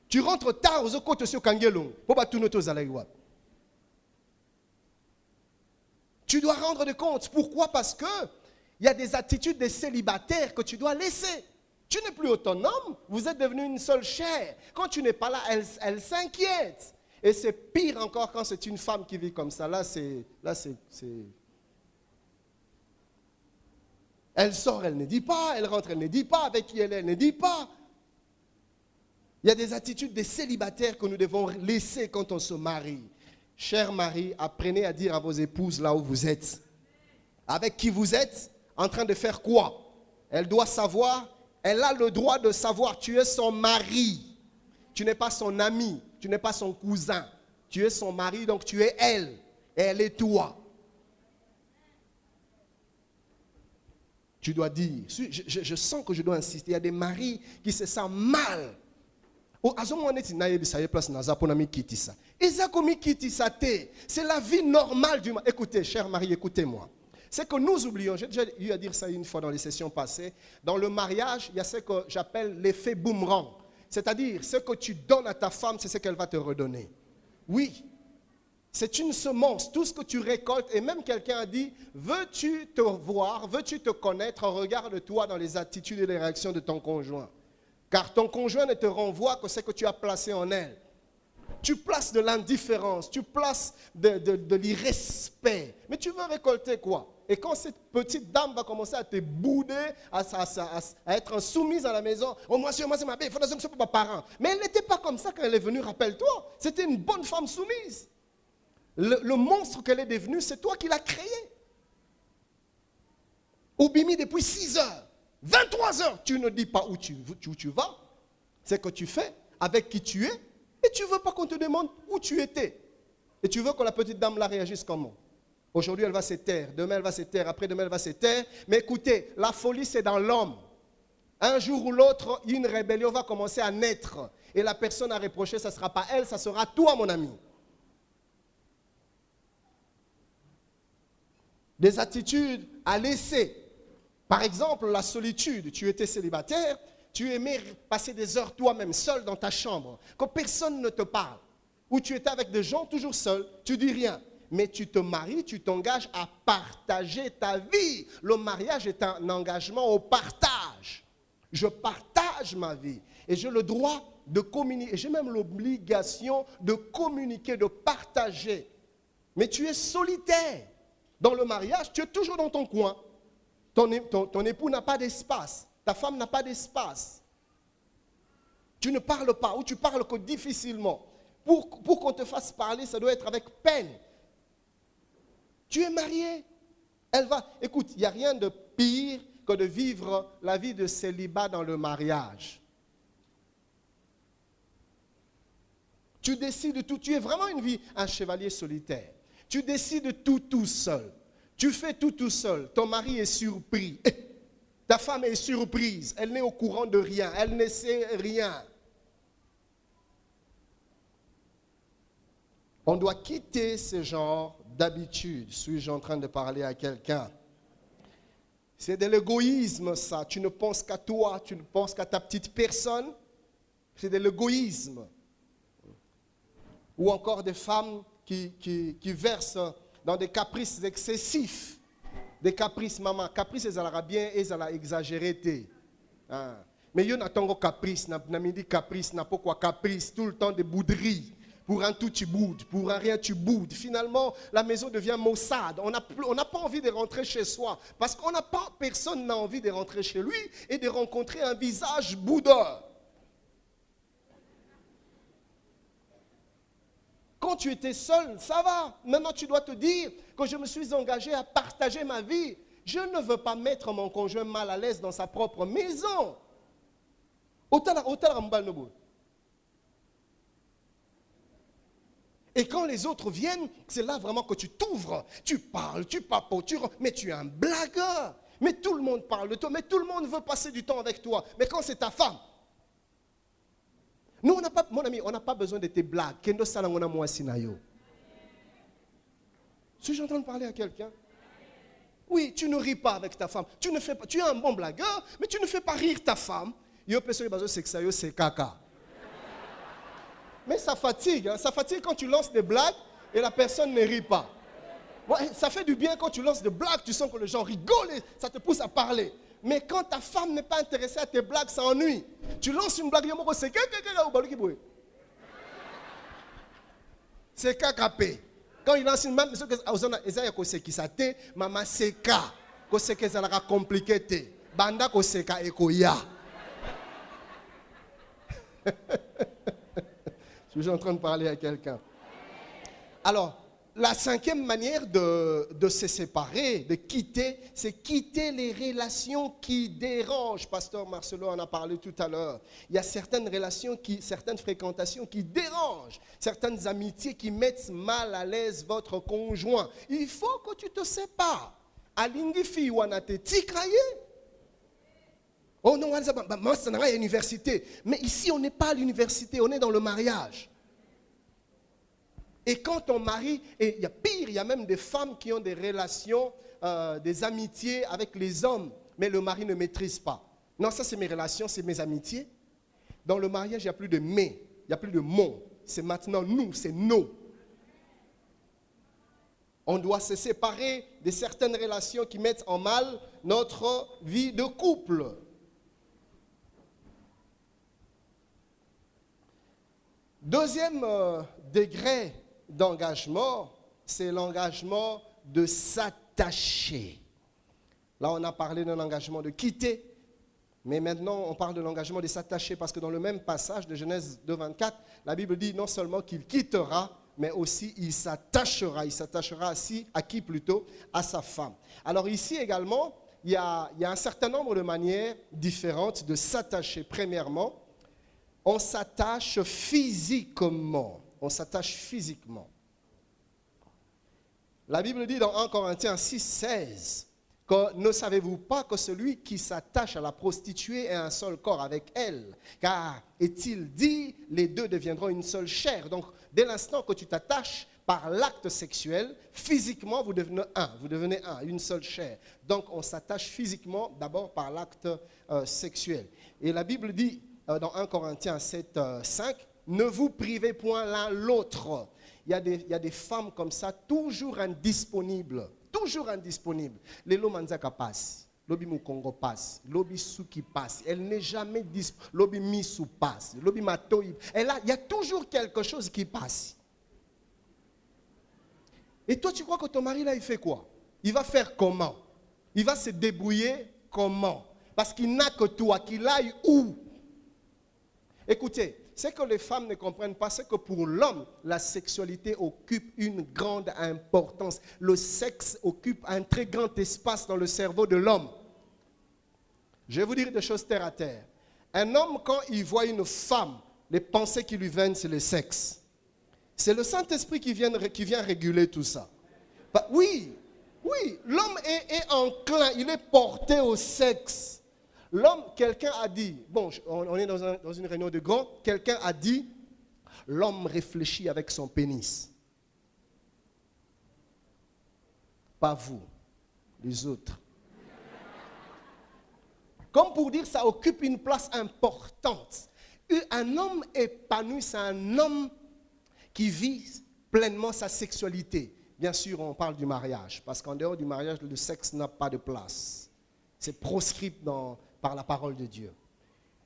Tu rentres tard aux côtés sur Kangelong. Tu dois rendre de compte. Pourquoi? Parce que il y a des attitudes des célibataires que tu dois laisser. Tu n'es plus autonome, vous êtes devenu une seule chair. Quand tu n'es pas là, elle s'inquiète. Et c'est pire encore quand c'est une femme qui vit comme ça. Là, c'est... Elle sort, elle ne dit pas. Elle rentre, elle ne dit pas. Avec qui elle est, elle ne dit pas. Il y a des attitudes des célibataires que nous devons laisser quand on se marie. Chers maris, apprenez à dire à vos épouses là où vous êtes. Avec qui vous êtes, en train de faire quoi? Elle doit savoir, elle a le droit de savoir, tu es son mari. Tu n'es pas son ami, tu n'es pas son cousin. Tu es son mari, donc tu es elle. Et elle est toi. Tu dois dire, je sens que je dois insister, il y a des maris qui se sentent mal. C'est la vie normale du mari. Écoutez, cher mari, écoutez-moi. C'est que nous oublions, j'ai déjà eu à dire ça une fois dans les sessions passées, dans le mariage, il y a ce que j'appelle l'effet boomerang. C'est-à-dire, ce que tu donnes à ta femme, c'est ce qu'elle va te redonner. Oui. C'est une semence, tout ce que tu récoltes. Et même quelqu'un a dit, veux-tu te voir, veux-tu te connaître, regarde-toi dans les attitudes et les réactions de ton conjoint. Car ton conjoint ne te renvoie que ce que tu as placé en elle. Tu places de l'indifférence, tu places de l'irrespect. Mais tu veux récolter quoi? Et quand cette petite dame va commencer à te bouder, à être soumise à la maison, oh moi c'est ma belle, il faut que ce soit pas parent. Mais elle n'était pas comme ça quand elle est venue, rappelle-toi. C'était une bonne femme soumise. Le monstre qu'elle est devenue, c'est toi qui l'as créé. Obimi depuis 6 heures, 23 heures, tu ne dis pas où tu vas, c'est que tu fais, avec qui tu es, et tu ne veux pas qu'on te demande où tu étais. Et tu veux que la petite dame la réagisse comment? Aujourd'hui, elle va se taire, demain, elle va se taire, après-demain, elle va se taire. Mais écoutez, la folie, c'est dans l'homme. Un jour ou l'autre, une rébellion va commencer à naître. Et la personne à reprocher, ce ne sera pas elle, ça sera toi, mon ami. Des attitudes à laisser. Par exemple, la solitude. Tu étais célibataire, tu aimais passer des heures toi-même seul dans ta chambre, que personne ne te parle. Ou tu étais avec des gens toujours seuls, tu dis rien. Mais tu te maries, tu t'engages à partager ta vie. Le mariage est un engagement au partage. Je partage ma vie. Et j'ai le droit de communiquer. Et j'ai même l'obligation de communiquer, de partager. Mais tu es solitaire. Dans le mariage, tu es toujours dans ton coin. Ton époux n'a pas d'espace. Ta femme n'a pas d'espace. Tu ne parles pas ou tu parles que difficilement. Pour qu'on te fasse parler, ça doit être avec peine. Tu es marié. Écoute, il n'y a rien de pire que de vivre la vie de célibat dans le mariage. Tu décides tout. Tu es vraiment un chevalier solitaire. Tu décides tout seul. Tu fais tout seul. Ton mari est surpris. Ta femme est surprise. Elle n'est au courant de rien. Elle ne sait rien. On doit quitter ce genre d'habitude. Suis-je en train de parler à quelqu'un? C'est de l'égoïsme, ça. Tu ne penses qu'à toi. Tu ne penses qu'à ta petite personne. C'est de l'égoïsme. Ou encore des femmes qui versent dans des caprices excessifs. Des caprices, maman. Caprices, elles allaient bien et elles allaient exagérer. Mais il y a un caprice, caprice, n'a pas quoi caprice, tout le temps de bouderies. Pour un tout, tu boudes. Pour un rien, tu boudes. Finalement, la maison devient maussade. On n'a pas envie de rentrer chez soi. Parce qu'on n'a pas, personne n'a envie de rentrer chez lui et de rencontrer un visage boudeur. Quand tu étais seul, ça va. Maintenant, tu dois te dire que je me suis engagé à partager ma vie. Je ne veux pas mettre mon conjoint mal à l'aise dans sa propre maison. Et quand les autres viennent, c'est là vraiment que tu t'ouvres. Tu parles, tu papotes, mais tu es un blagueur. Mais tout le monde parle de toi, mais tout le monde veut passer du temps avec toi. Mais quand c'est ta femme, nous, mon ami, on n'a pas besoin de tes blagues. Suis-je en train de parler à quelqu'un? Oui, tu ne ris pas avec ta femme. Tu es un bon blagueur, mais tu ne fais pas rire ta femme. C'est caca. Mais ça fatigue. Hein? Ça fatigue quand tu lances des blagues et la personne ne rit pas. Ouais, ça fait du bien quand tu lances des blagues, tu sens que les gens rigolent et ça te pousse à parler. Mais quand ta femme n'est pas intéressée à tes blagues, ça ennuie. Tu lances une blague, c'est kakapé. Quand il lance une blague, maman seka, que ça sera compliqué. Banda ko seka ekoya. Je suis en train de parler à quelqu'un. Alors, la cinquième manière de se séparer, de quitter, c'est quitter les relations qui dérangent. Pasteur Marcelo en a parlé tout à l'heure. Il y a certaines relations, certaines fréquentations qui dérangent, certaines amitiés qui mettent mal à l'aise votre conjoint. Il faut que tu te sépares. Alingi fi wanate tikraye. Oh non, c'est à l'université. Mais ici, on n'est pas à l'université, on est dans le mariage. Et quand ton mari, et il y a pire, il y a même des femmes qui ont des relations, des amitiés avec les hommes, mais le mari ne maîtrise pas. Non, ça c'est mes relations, c'est mes amitiés. Dans le mariage, il n'y a plus de mais, il n'y a plus de mon. C'est maintenant nous, c'est nous. On doit se séparer de certaines relations qui mettent en mal notre vie de couple. Deuxième degré d'engagement, c'est l'engagement de s'attacher. Là, on a parlé d'un engagement de quitter, mais maintenant, on parle de l'engagement de s'attacher parce que dans le même passage de Genèse 2, 24, la Bible dit non seulement qu'il quittera, mais aussi il s'attachera. Il s'attachera à qui plutôt? À sa femme. Alors ici également, il y a un certain nombre de manières différentes de s'attacher. Premièrement, on s'attache physiquement. On s'attache physiquement. La Bible dit dans 1 Corinthiens 6, 16, que ne savez-vous pas que celui qui s'attache à la prostituée est un seul corps avec elle? Car, est-il dit, les deux deviendront une seule chair. Donc, dès l'instant que tu t'attaches par l'acte sexuel, physiquement, vous devenez un, une seule chair. Donc, on s'attache physiquement d'abord par l'acte sexuel. Et la Bible dit dans 1 Corinthiens 7, 5, ne vous privez point l'un l'autre. Il y a des femmes comme ça, toujours indisponibles. Toujours indisponible. Les Lomanzaka passe, Lobi Mukongo passe, Lobi Suki passe. Elle n'est jamais disponible. Lobi Misu passe, Lobi Matoi. Il y a toujours quelque chose qui passe. Et toi, tu crois que ton mari là, il fait quoi? Il va faire comment? Il va se débrouiller comment? Parce qu'il n'a que toi, qu'il aille où? Écoutez, ce que les femmes ne comprennent pas, c'est que pour l'homme, la sexualité occupe une grande importance. Le sexe occupe un très grand espace dans le cerveau de l'homme. Je vais vous dire des choses terre à terre. Un homme, quand il voit une femme, les pensées qui lui viennent, c'est le sexe. C'est le Saint-Esprit qui vient réguler tout ça. Oui, l'homme est enclin, il est porté au sexe. L'homme, quelqu'un a dit, bon, on est dans une réunion de grands, quelqu'un a dit, l'homme réfléchit avec son pénis. Pas vous, les autres. Comme pour dire, ça occupe une place importante. Un homme épanoui, c'est un homme qui vit pleinement sa sexualité. Bien sûr, on parle du mariage, parce qu'en dehors du mariage, le sexe n'a pas de place. C'est proscrit par la parole de Dieu.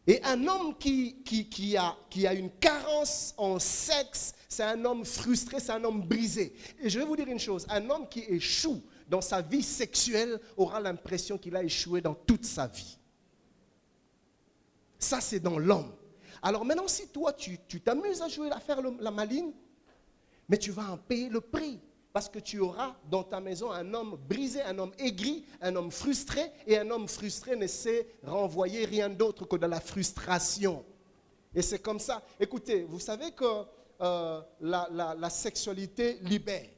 Et un homme qui a une carence en sexe, c'est un homme frustré, c'est un homme brisé. Et je vais vous dire une chose, un homme qui échoue dans sa vie sexuelle aura l'impression qu'il a échoué dans toute sa vie. Ça, c'est dans l'homme. Alors maintenant, si toi, tu t'amuses à jouer, à faire la maline, mais tu vas en payer le prix. Parce que tu auras dans ta maison un homme brisé, un homme aigri, un homme frustré. Et un homme frustré ne sait renvoyer rien d'autre que de la frustration. Et c'est comme ça. Écoutez, vous savez que la sexualité libère.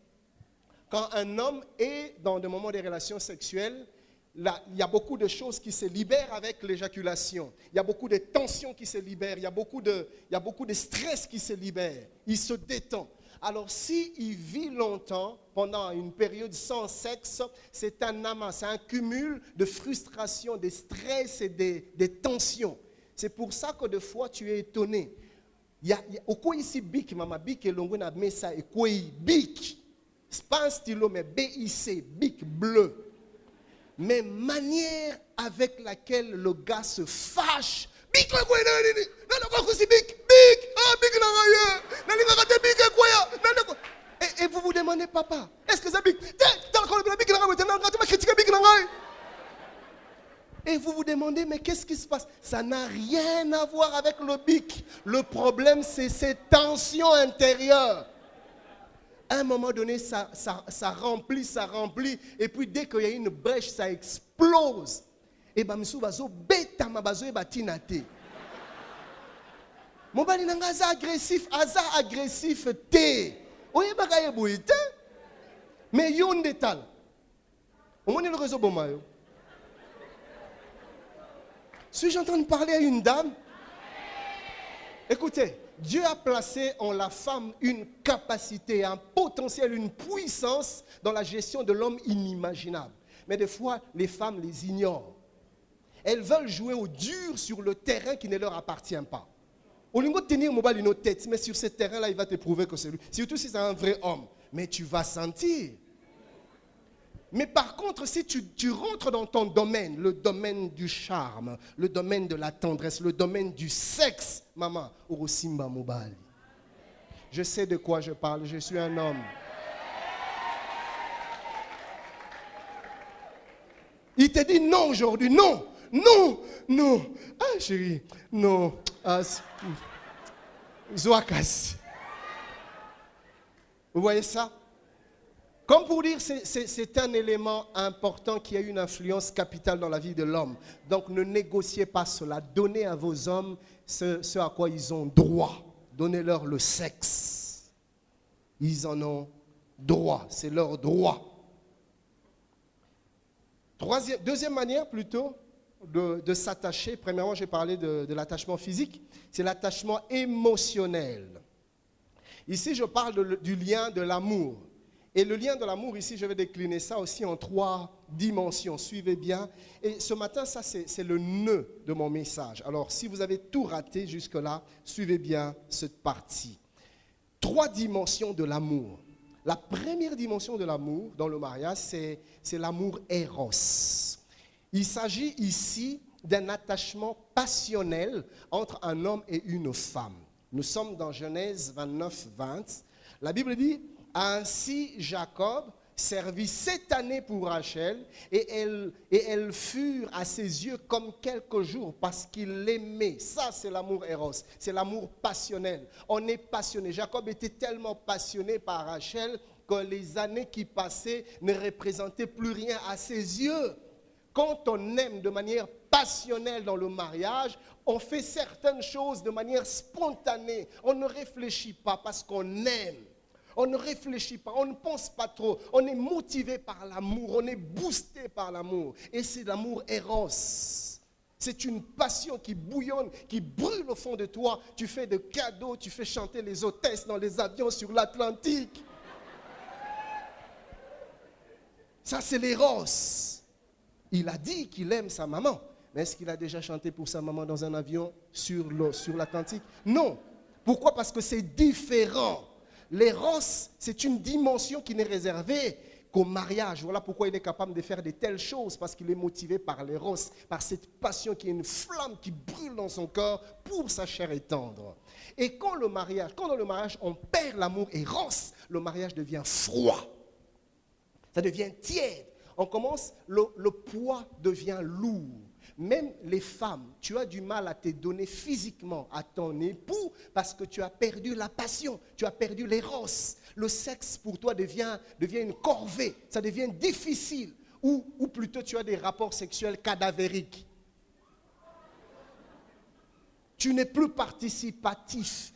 Quand un homme est dans des moments de relations sexuelles, il y a beaucoup de choses qui se libèrent avec l'éjaculation. Il y a beaucoup de tensions qui se libèrent. Il y a beaucoup de stress qui se libère. Il se détend. Alors, s'il vit longtemps, pendant une période sans sexe, c'est un amas, c'est un cumul de frustration, de stress et des tensions. C'est pour ça que des fois, tu es étonné. Au quoi ici, bic, maman, bic, et l'on a mis ça, et quoi, bic. Ce n'est pas un stylo, mais BIC, bic bleu. Mais manière avec laquelle le gars se fâche. Bic, et vous vous demandez, papa, est-ce que ça bic? Et vous vous demandez, mais qu'est-ce qui se passe? Ça n'a rien à voir avec le bic. Le problème, c'est ces tensions intérieures. À un moment donné, ça remplit. Et puis, dès qu'il y a une brèche, ça explose. Et bien, monsieur bazo beta mabazo e batinate. Mobali nanga za agressif te. Oye bagaye bouite. Mais yon détal. Au moins le réseau bomayo. Suis-je en train de parler à une dame? Écoutez, Dieu a placé en la femme une capacité, un potentiel, une puissance dans la gestion de l'homme inimaginable. Mais des fois, les femmes les ignorent. Elles veulent jouer au dur sur le terrain qui ne leur appartient pas. Au lieu de tenir mobile une tête, mais sur ce terrain-là, il va te prouver que c'est lui. Surtout si c'est un vrai homme. Mais tu vas sentir. Mais par contre, si tu rentres dans ton domaine, le domaine du charme, le domaine de la tendresse, le domaine du sexe, maman, Orosimba Mobali. Je sais de quoi je parle, je suis un homme. Il te dit non aujourd'hui, non, non, non. Ah chérie, non. Ah, Zoakas. Vous voyez ça? Comme pour dire, c'est un élément important qui a une influence capitale dans la vie de l'homme. Donc ne négociez pas cela. Donnez à vos hommes ce à quoi ils ont droit. Donnez-leur le sexe. Ils en ont droit. C'est leur droit. Deuxième manière plutôt de s'attacher. Premièrement, j'ai parlé de l'attachement physique. C'est l'attachement émotionnel. Ici, je parle du lien de l'amour. Et le lien de l'amour, ici, je vais décliner ça aussi en 3 dimensions. Suivez bien. Et ce matin, ça, c'est le nœud de mon message. Alors, si vous avez tout raté jusque-là, suivez bien cette partie. 3 dimensions de l'amour. La première dimension de l'amour dans le mariage, c'est l'amour éros. Il s'agit ici d'un attachement passionnel entre un homme et une femme. Nous sommes dans Genèse 29, 20. La Bible dit, « Ainsi Jacob servit 7 années pour Rachel et elles furent à ses yeux comme quelques jours parce qu'il l'aimait. » Ça, c'est l'amour éros, c'est l'amour passionnel. On est passionné. Jacob était tellement passionné par Rachel que les années qui passaient ne représentaient plus rien à ses yeux. Quand on aime de manière passionnelle dans le mariage, on fait certaines choses de manière spontanée. On ne réfléchit pas parce qu'on aime. On ne réfléchit pas, on ne pense pas trop. On est motivé par l'amour, on est boosté par l'amour. Et c'est l'amour éros. C'est une passion qui bouillonne, qui brûle au fond de toi. Tu fais de cadeaux, tu fais chanter les hôtesses dans les avions sur l'Atlantique. Ça, c'est l'éros. Il a dit qu'il aime sa maman. Mais est-ce qu'il a déjà chanté pour sa maman dans un avion sur l'Atlantique? Non. Pourquoi? Parce que c'est différent. L'éros, c'est une dimension qui n'est réservée qu'au mariage. Voilà pourquoi il est capable de faire de telles choses, parce qu'il est motivé par l'éros, par cette passion qui est une flamme qui brûle dans son corps pour sa chair et tendre. Et quand dans le mariage, on perd l'amour éros, le mariage devient froid. Ça devient tiède. Le poids devient lourd. Même les femmes, tu as du mal à te donner physiquement à ton époux parce que tu as perdu la passion, tu as perdu l'éros. Le sexe pour toi devient une corvée, ça devient difficile. Ou plutôt tu as des rapports sexuels cadavériques. Tu n'es plus participative.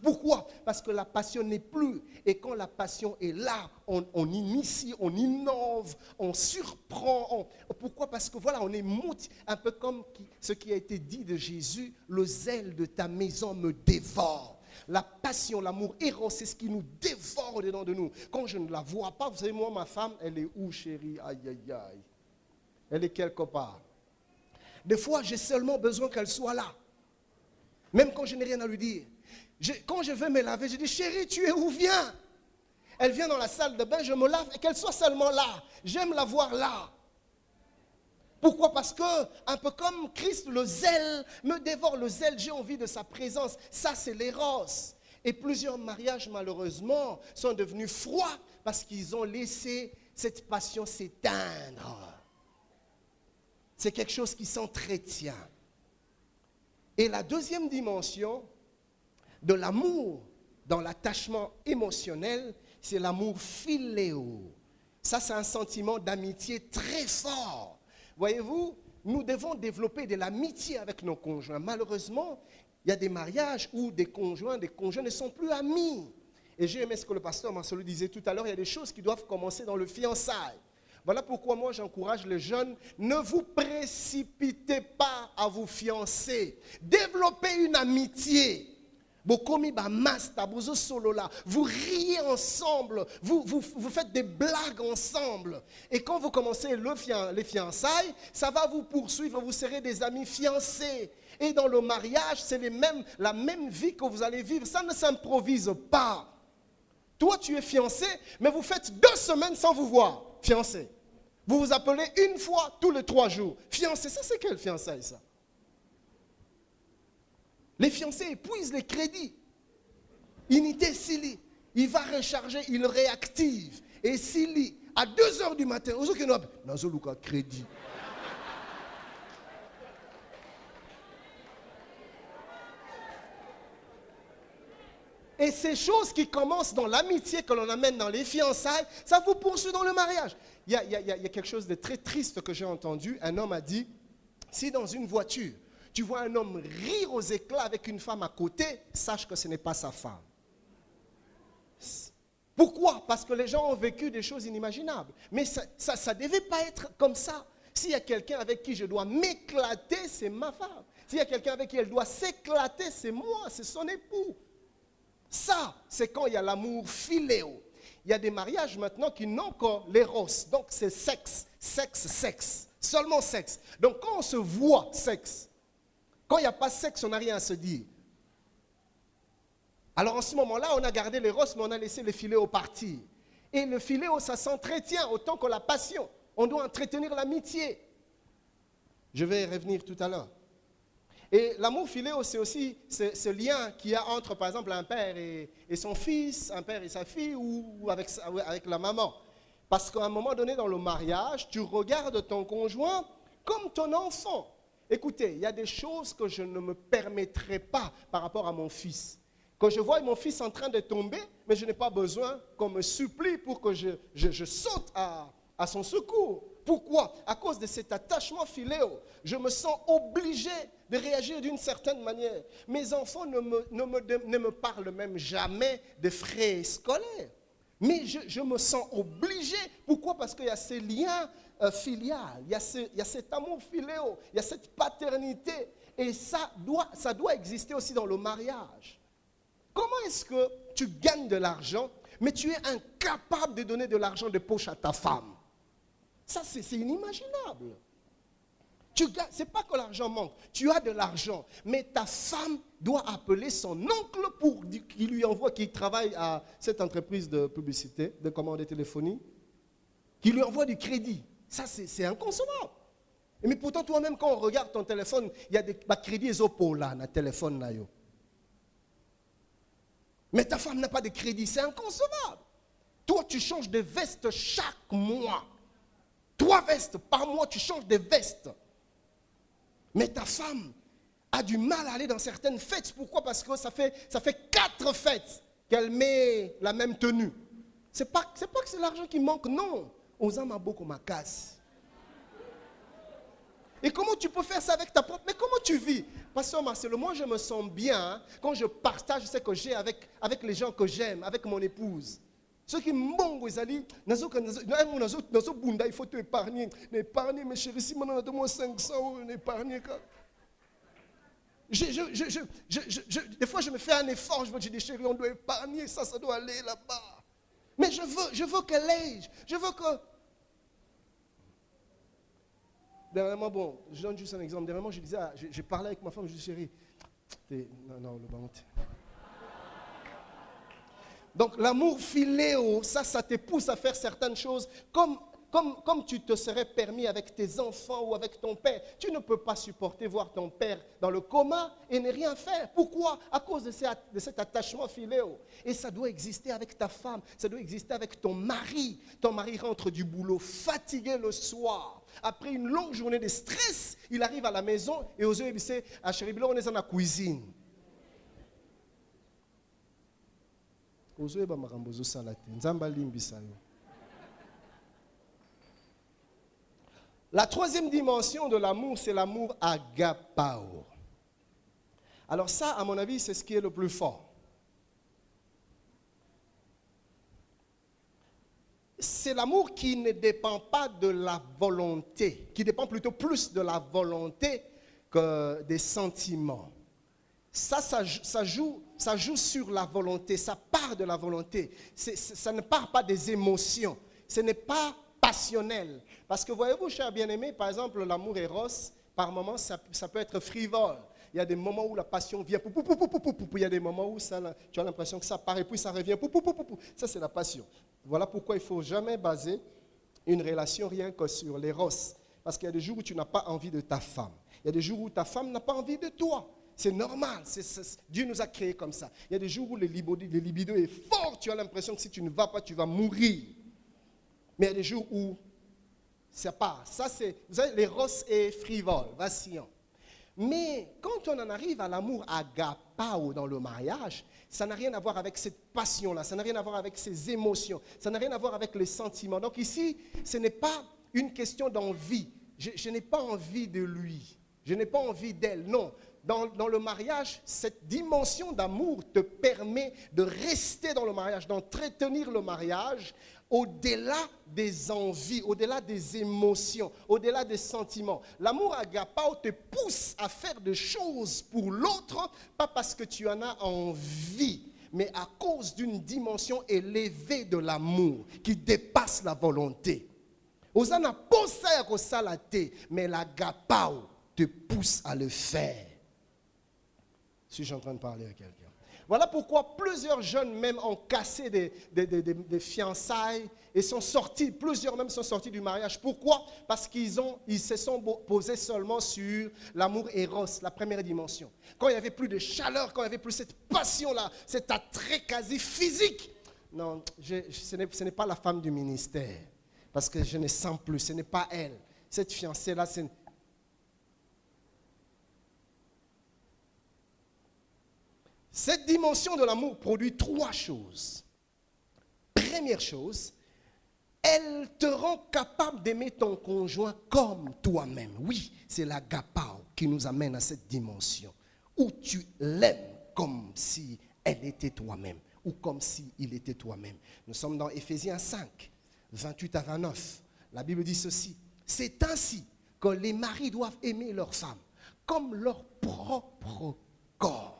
Pourquoi? Parce que la passion n'est plus. Et quand la passion est là, on initie, on innove, on surprend. Pourquoi? Parce que voilà, on est un peu comme ce qui a été dit de Jésus, le zèle de ta maison me dévore. La passion, l'amour éros, c'est ce qui nous dévore au-dedans de nous. Quand je ne la vois pas, vous savez, moi, ma femme, elle est où, chérie? Aïe, aïe, aïe. Elle est quelque part. Des fois, j'ai seulement besoin qu'elle soit là. Même quand je n'ai rien à lui dire. Quand je veux me laver, je dis, chérie, tu es où? Viens. Elle vient dans la salle de bain, je me lave et qu'elle soit seulement là. J'aime la voir là. Pourquoi? Parce que, un peu comme Christ, le zèle me dévore. Le zèle, j'ai envie de sa présence. Ça, c'est l'éros. Et plusieurs mariages, malheureusement, sont devenus froids parce qu'ils ont laissé cette passion s'éteindre. C'est quelque chose qui s'entretient. Et la deuxième dimension de l'amour dans l'attachement émotionnel, c'est l'amour philéo. Ça, c'est un sentiment d'amitié très fort. Voyez-vous, nous devons développer de l'amitié avec nos conjoints. Malheureusement, il y a des mariages où des conjoints ne sont plus amis. Et j'ai aimé ce que le pasteur Marcelo disait tout à l'heure, il y a des choses qui doivent commencer dans le fiançailles. Voilà pourquoi moi j'encourage les jeunes, ne vous précipitez pas à vous fiancer. Développez une amitié. Vous riez ensemble, vous faites des blagues ensemble. Et quand vous commencez les fiançailles, ça va vous poursuivre, vous serez des amis fiancés. Et dans le mariage, c'est la même vie que vous allez vivre. Ça ne s'improvise pas. Toi, tu es fiancé, mais vous faites 2 semaines sans vous voir. Fiancé. Vous vous appelez une fois tous les 3 jours. Fiancé, ça c'est quelle fiançaille ça? Les fiancés épuisent les crédits. Unité Sili. Il va recharger, il réactive. Et Sili, à 2 heures du matin, aux autres qui n'ont pas crédit. Et ces choses qui commencent dans l'amitié, que l'on amène dans les fiançailles, ça vous poursuit dans le mariage. Il y a quelque chose de très triste que j'ai entendu. Un homme a dit, si dans une voiture, tu vois un homme rire aux éclats avec une femme à côté, sache que ce n'est pas sa femme. Pourquoi? Parce que les gens ont vécu des choses inimaginables. Mais ça ne devait pas être comme ça. S'il y a quelqu'un avec qui je dois m'éclater, c'est ma femme. S'il y a quelqu'un avec qui elle doit s'éclater, c'est moi, c'est son époux. Ça, c'est quand il y a l'amour philéo. Il y a des mariages maintenant qui n'ont que l'éros. Donc c'est sexe, sexe, sexe. Seulement sexe. Donc quand on se voit sexe, quand il n'y a pas sexe, on n'a rien à se dire. Alors en ce moment-là, on a gardé l'éros, mais on a laissé le philéo partir. Et le philéo, ça s'entretient autant que la passion. On doit entretenir l'amitié. Je vais y revenir tout à l'heure. Et l'amour philéo, c'est aussi ce lien qu'il y a entre, par exemple, un père et son fils, un père et sa fille, ou avec la maman. Parce qu'à un moment donné, dans le mariage, tu regardes ton conjoint comme ton enfant. Écoutez, il y a des choses que je ne me permettrai pas par rapport à mon fils. Quand je vois mon fils en train de tomber, mais je n'ai pas besoin qu'on me supplie pour que je saute à son secours. Pourquoi? À cause de cet attachement philéo. Je me sens obligé de réagir d'une certaine manière. Mes enfants ne me parlent même jamais de frais scolaires. Mais je me sens obligé. Pourquoi? Parce qu'il y a ces liens filiales, il y a cet amour philéo, il y a cette paternité. Et ça doit exister aussi dans le mariage. Comment est-ce que tu gagnes de l'argent, mais tu es incapable de donner de l'argent de poche à ta femme? Ça, c'est inimaginable. Ce n'est pas que l'argent manque. Tu as de l'argent, mais ta femme doit appeler son oncle pour qu'il lui envoie, qui travaille à cette entreprise de publicité, de commande de téléphonie, qui lui envoie du crédit. Ça, c'est inconcevable. Mais pourtant, toi-même, quand on regarde ton téléphone, il y a des crédits là, dans le téléphone. Là, mais ta femme n'a pas de crédit. C'est inconcevable. Toi, tu changes de veste chaque mois. 3 vestes par mois, tu changes de veste. Mais ta femme a du mal à aller dans certaines fêtes. Pourquoi? Parce que ça fait 4 fêtes qu'elle met la même tenue. C'est pas que c'est l'argent qui manque, non. On a beaucoup ma casse. Et comment tu peux faire ça avec ta propre... Mais comment tu vis? Pasteur Marcelo, moi je me sens bien quand je partage ce que j'ai avec les gens que j'aime, avec mon épouse. Ceux qui m'ont dit, il faut te épargner. Épargner, mes chéris, si maintenant on a 500 euros, épargner. Des fois, je me fais un effort, je me dis, chérie, on doit épargner, ça doit aller là-bas. Mais je veux qu'elle aille, je veux que... Dernièrement, bon, je donne juste un exemple. Dernièrement, je disais, j'ai parlé avec ma femme, je dis, chérie, non, le ballon. Donc l'amour philéo, ça te pousse à faire certaines choses comme tu te serais permis avec tes enfants ou avec ton père. Tu ne peux pas supporter voir ton père dans le coma et ne rien faire. Pourquoi? À cause de cet attachement philéo. Et ça doit exister avec ta femme, ça doit exister avec ton mari. Ton mari rentre du boulot fatigué le soir. Après une longue journée de stress, il arrive à la maison et aux yeux, il dit, ah chérie, on est dans la cuisine. La troisième dimension de l'amour, c'est l'amour agapao. Alors ça, à mon avis, c'est ce qui est le plus fort. C'est l'amour qui ne dépend pas de la volonté, qui dépend plutôt plus de la volonté que des sentiments. Ça joue sur la volonté, ça part de la volonté. Ça ne part pas des émotions, ce n'est pas passionnel. Parce que voyez-vous, chers bien-aimés, par exemple, l'amour éros, par moments, ça peut être frivole. Il y a des moments où la passion vient. Il y a des moments où ça, tu as l'impression que ça part et puis ça revient. Ça, c'est la passion. Voilà pourquoi il ne faut jamais baser une relation rien que sur l'éros. Parce qu'il y a des jours où tu n'as pas envie de ta femme. Il y a des jours où ta femme n'a pas envie de toi. C'est normal. Dieu nous a créés comme ça. Il y a des jours où le libido est fort. Tu as l'impression que si tu ne vas pas, tu vas mourir. Mais il y a des jours où ça part. Ça, c'est, vous savez, l'éros est frivole, vacillant. Mais quand on en arrive à l'amour agapao dans le mariage, ça n'a rien à voir avec cette passion-là. Ça n'a rien à voir avec ces émotions. Ça n'a rien à voir avec les sentiments. Donc ici, ce n'est pas une question d'envie. Je n'ai pas envie de lui. Je n'ai pas envie d'elle. Non. Dans le mariage, cette dimension d'amour te permet de rester dans le mariage, d'entretenir le mariage au-delà des envies, au-delà des émotions, au-delà des sentiments. L'amour agapao te pousse à faire des choses pour l'autre, pas parce que tu en as envie, mais à cause d'une dimension élevée de l'amour qui dépasse la volonté. Osana posa ya kosala te, mais l'agapao te pousse à le faire. Si je suis en train de parler à quelqu'un. Voilà pourquoi plusieurs jeunes même ont cassé des fiançailles et sont sortis, plusieurs même sont sortis du mariage. Pourquoi? Parce qu'ils se sont posés seulement sur l'amour éros, la première dimension. Quand il n'y avait plus de chaleur, quand il n'y avait plus cette passion-là, cet attrait quasi physique. Non, ce n'est pas la femme du ministère. Parce que je ne sens plus, ce n'est pas elle. Cette fiancée-là, c'est... Cette dimension de l'amour produit trois choses. Première chose, elle te rend capable d'aimer ton conjoint comme toi-même. Oui, c'est l'agapao qui nous amène à cette dimension où tu l'aimes comme si elle était toi-même ou comme si il était toi-même. Nous sommes dans Éphésiens 5, 28 à 29. La Bible dit ceci. C'est ainsi que les maris doivent aimer leurs femmes comme leur propre corps.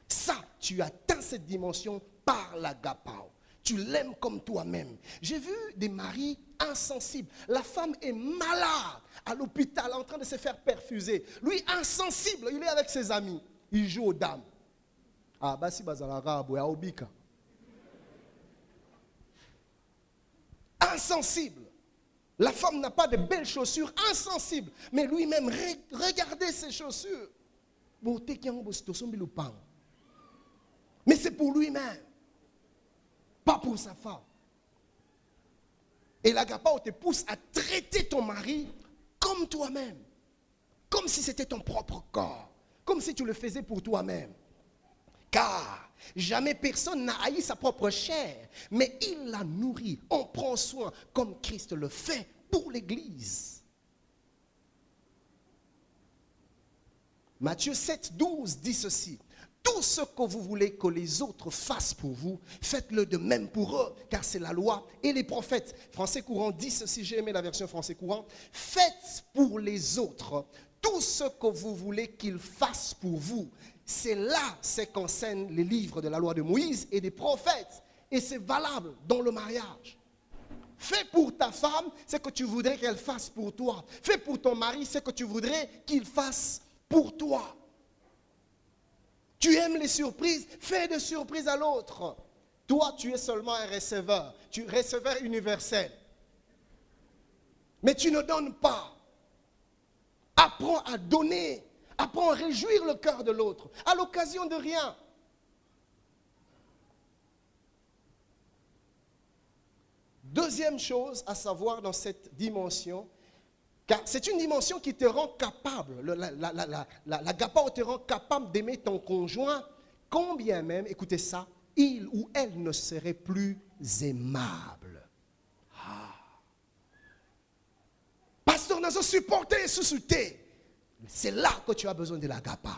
Ça, tu atteins cette dimension par l'agapao. Tu l'aimes comme toi-même. J'ai vu des maris insensibles. La femme est malade à l'hôpital en train de se faire perfuser. Lui, insensible, il est avec ses amis. Il joue aux dames. Ah, bah si bazalara, boya obika. Insensible. La femme n'a pas de belles chaussures, insensible. Mais lui-même, regardez ses chaussures. Mais c'est pour lui-même, pas pour sa femme. Et l'agapao te pousse à traiter ton mari comme toi-même, comme si c'était ton propre corps, comme si tu le faisais pour toi-même. Car jamais personne n'a haï sa propre chair, mais il la nourrit, on prend soin comme Christ le fait pour l'Église. Matthieu 7, 12 dit ceci. Tout ce que vous voulez que les autres fassent pour vous, faites-le de même pour eux, car c'est la loi et les prophètes. Français courant dit ceci, j'ai aimé la version français courant. Faites pour les autres tout ce que vous voulez qu'ils fassent pour vous. C'est là ce qu'enseignent les livres de la loi de Moïse et des prophètes. Et c'est valable dans le mariage. Fais pour ta femme ce que tu voudrais qu'elle fasse pour toi. Fais pour ton mari ce que tu voudrais qu'il fasse pour toi. Tu aimes les surprises, fais des surprises à l'autre. Toi, tu es seulement un receveur, receveur universel. Mais tu ne donnes pas. Apprends à donner, apprends à réjouir le cœur de l'autre, à l'occasion de rien. Deuxième chose à savoir dans cette dimension, car c'est une dimension qui te rend capable, l'agapao te rend capable d'aimer ton conjoint, combien même, écoutez ça, il ou elle ne serait plus aimable. Ah. Pasteur, nous avons supporté et sous-souté. C'est là que tu as besoin de l'agapao.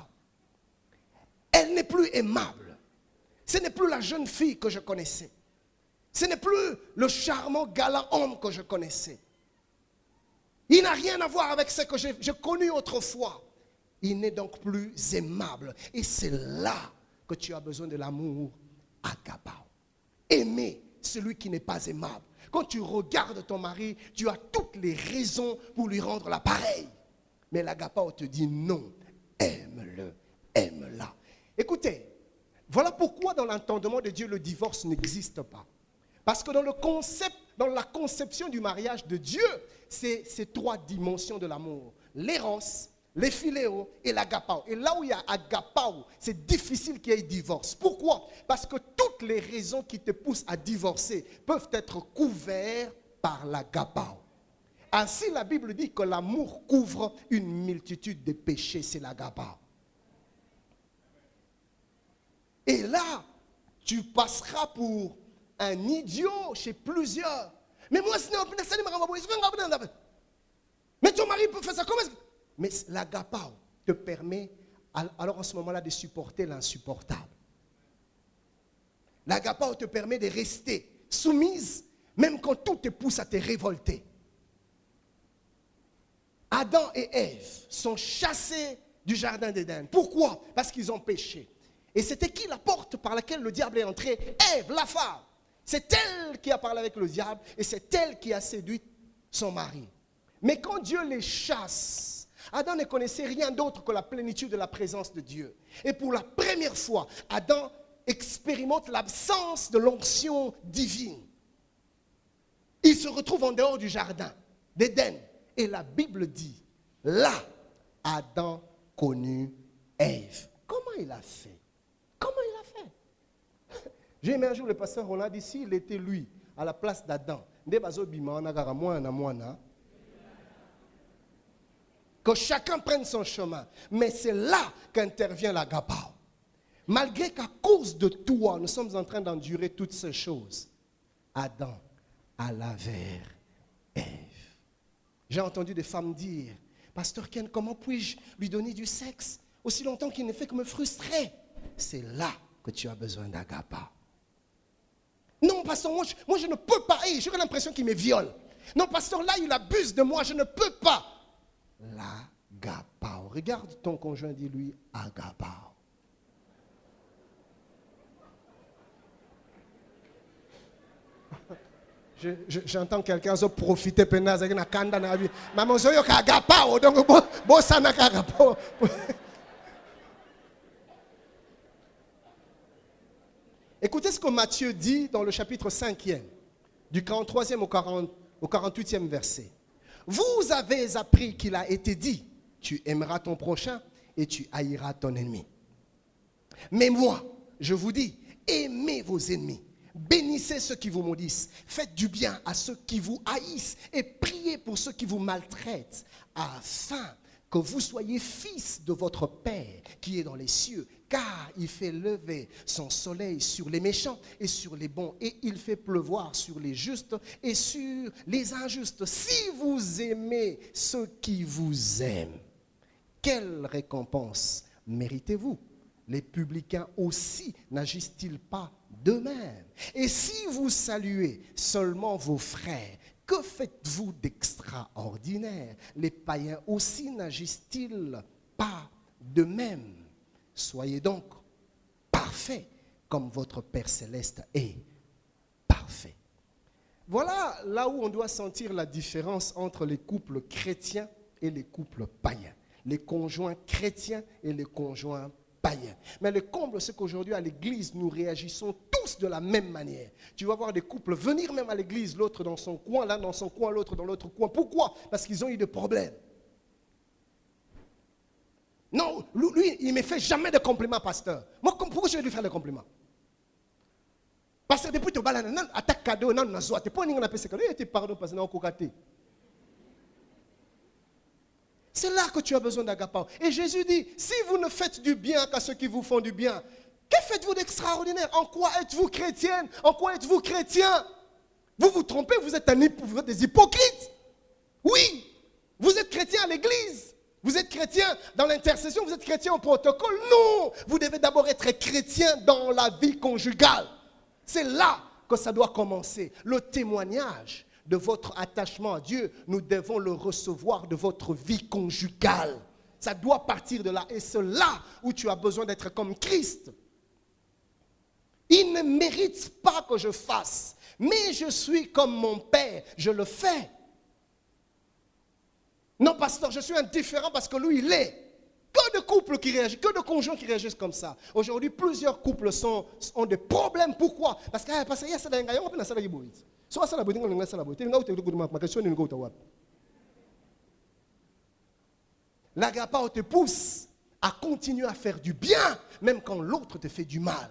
Elle n'est plus aimable. Ce n'est plus la jeune fille que je connaissais. Ce n'est plus le charmant galant homme que je connaissais. Il n'a rien à voir avec ce que j'ai connu autrefois. Il n'est donc plus aimable. Et c'est là que tu as besoin de l'amour agapao. Aimer celui qui n'est pas aimable. Quand tu regardes ton mari, tu as toutes les raisons pour lui rendre l'appareil. Mais l'agapao te dit non, aime-le. Écoutez, voilà pourquoi dans l'entendement de Dieu, le divorce n'existe pas. Parce que dans la conception du mariage de Dieu, c'est ces 3 dimensions de l'amour. L'éros, les philéos et l'agapao. Et là où il y a agapao, c'est difficile qu'il y ait divorce. Pourquoi? Parce que toutes les raisons qui te poussent à divorcer peuvent être couvertes par l'agapao. Ainsi, la Bible dit que l'amour couvre une multitude de péchés, c'est l'agapao. Et là, tu passeras pour un idiot chez plusieurs. Mais moi, mais ton mari peut faire ça comment? Mais l'agapao te permet, alors en ce moment-là, de supporter l'insupportable. L'agapao te permet de rester soumise, même quand tout te pousse à te révolter. Adam et Ève sont chassés du jardin d'Éden. Pourquoi? Parce qu'ils ont péché. Et c'était qui la porte par laquelle le diable est entré? Ève, la femme. C'est elle qui a parlé avec le diable et c'est elle qui a séduit son mari. Mais quand Dieu les chasse, Adam ne connaissait rien d'autre que la plénitude de la présence de Dieu. Et pour la première fois, Adam expérimente l'absence de l'onction divine. Il se retrouve en dehors du jardin d'Éden. Et la Bible dit, là, Adam connut Ève. Comment il a fait? Comment il a fait? J'ai aimé un jour le pasteur Roland dit, s'il était lui, à la place d'Adam, que chacun prenne son chemin. Mais c'est là qu'intervient l'agapao. Malgré qu'à cause de toi, nous sommes en train d'endurer toutes ces choses, Adam alla vers Ève. J'ai entendu des femmes dire, Pasteur Ken, comment puis-je lui donner du sexe aussi longtemps qu'il ne fait que me frustrer? C'est là que tu as besoin d'agapao. Non, pasteur, moi je ne peux pas. Hey, j'ai l'impression qu'il me viole. Non, pasteur, là, il abuse de moi, je ne peux pas. L'agapao. Regarde ton conjoint, dis-lui agapao. J'entends quelqu'un se profiter pendant que na kanda na vie. Maman so yo agapao donc bo sana agapao. Écoutez ce que Matthieu dit dans le chapitre 5e, du 43e au 48e verset. Vous avez appris qu'il a été dit, tu aimeras ton prochain et tu haïras ton ennemi. Mais moi, je vous dis, aimez vos ennemis, bénissez ceux qui vous maudissent, faites du bien à ceux qui vous haïssent et priez pour ceux qui vous maltraitent, afin que vous soyez fils de votre Père qui est dans les cieux, car il fait lever son soleil sur les méchants et sur les bons, et il fait pleuvoir sur les justes et sur les injustes. Si vous aimez ceux qui vous aiment, quelle récompense méritez-vous? Les publicains aussi n'agissent-ils pas de même? Et si vous saluez seulement vos frères, que faites-vous d'extraordinaire? Les païens aussi n'agissent-ils pas de même? Soyez donc parfaits comme votre Père Céleste est parfait. Voilà là où on doit sentir la différence entre les couples chrétiens et les couples païens. Les conjoints chrétiens et les conjoints païens. Mais le comble, c'est qu'aujourd'hui à l'église, nous réagissons tous de la même manière. Tu vas voir des couples venir même à l'église, l'autre dans son coin, l'un dans son coin, l'autre dans l'autre coin. Pourquoi? Parce qu'ils ont eu des problèmes. Non, lui, il ne me fait jamais de compliments, pasteur. Moi, pourquoi je vais lui faire des compliments? Parce que depuis que tu as un attaque cadeau, tu n'as pas un appel cadeau, tu pardon parce que tu as un cocaté. C'est là que tu as besoin d'agapao. Et Jésus dit, si vous ne faites du bien qu'à ceux qui vous font du bien, que faites-vous d'extraordinaire? En quoi êtes-vous chrétienne? En quoi êtes-vous chrétien? Vous vous trompez, vous êtes des hypocrites. Oui, vous êtes chrétien à l'église. Vous êtes chrétien dans l'intercession, vous êtes chrétien au protocole. Non, vous devez d'abord être chrétien dans la vie conjugale. C'est là que ça doit commencer. Le témoignage de votre attachement à Dieu, nous devons le recevoir de votre vie conjugale. Ça doit partir de là. Et c'est là où tu as besoin d'être comme Christ. Il ne mérite pas que je fasse, mais je suis comme mon Père, je le fais. Non, pasteur, je suis indifférent parce que lui, il est. Que de quoi couples qui réagissent, que de conjoints qui réagissent comme ça. Aujourd'hui, plusieurs couples ont des problèmes. Pourquoi? Parce qu'il y a ça dans les gens, on a ça dans les gens. Soit ça la beauté, on a ça la beauté. Ma question est l'agapao te pousse à continuer à faire du bien, même quand l'autre te fait du mal.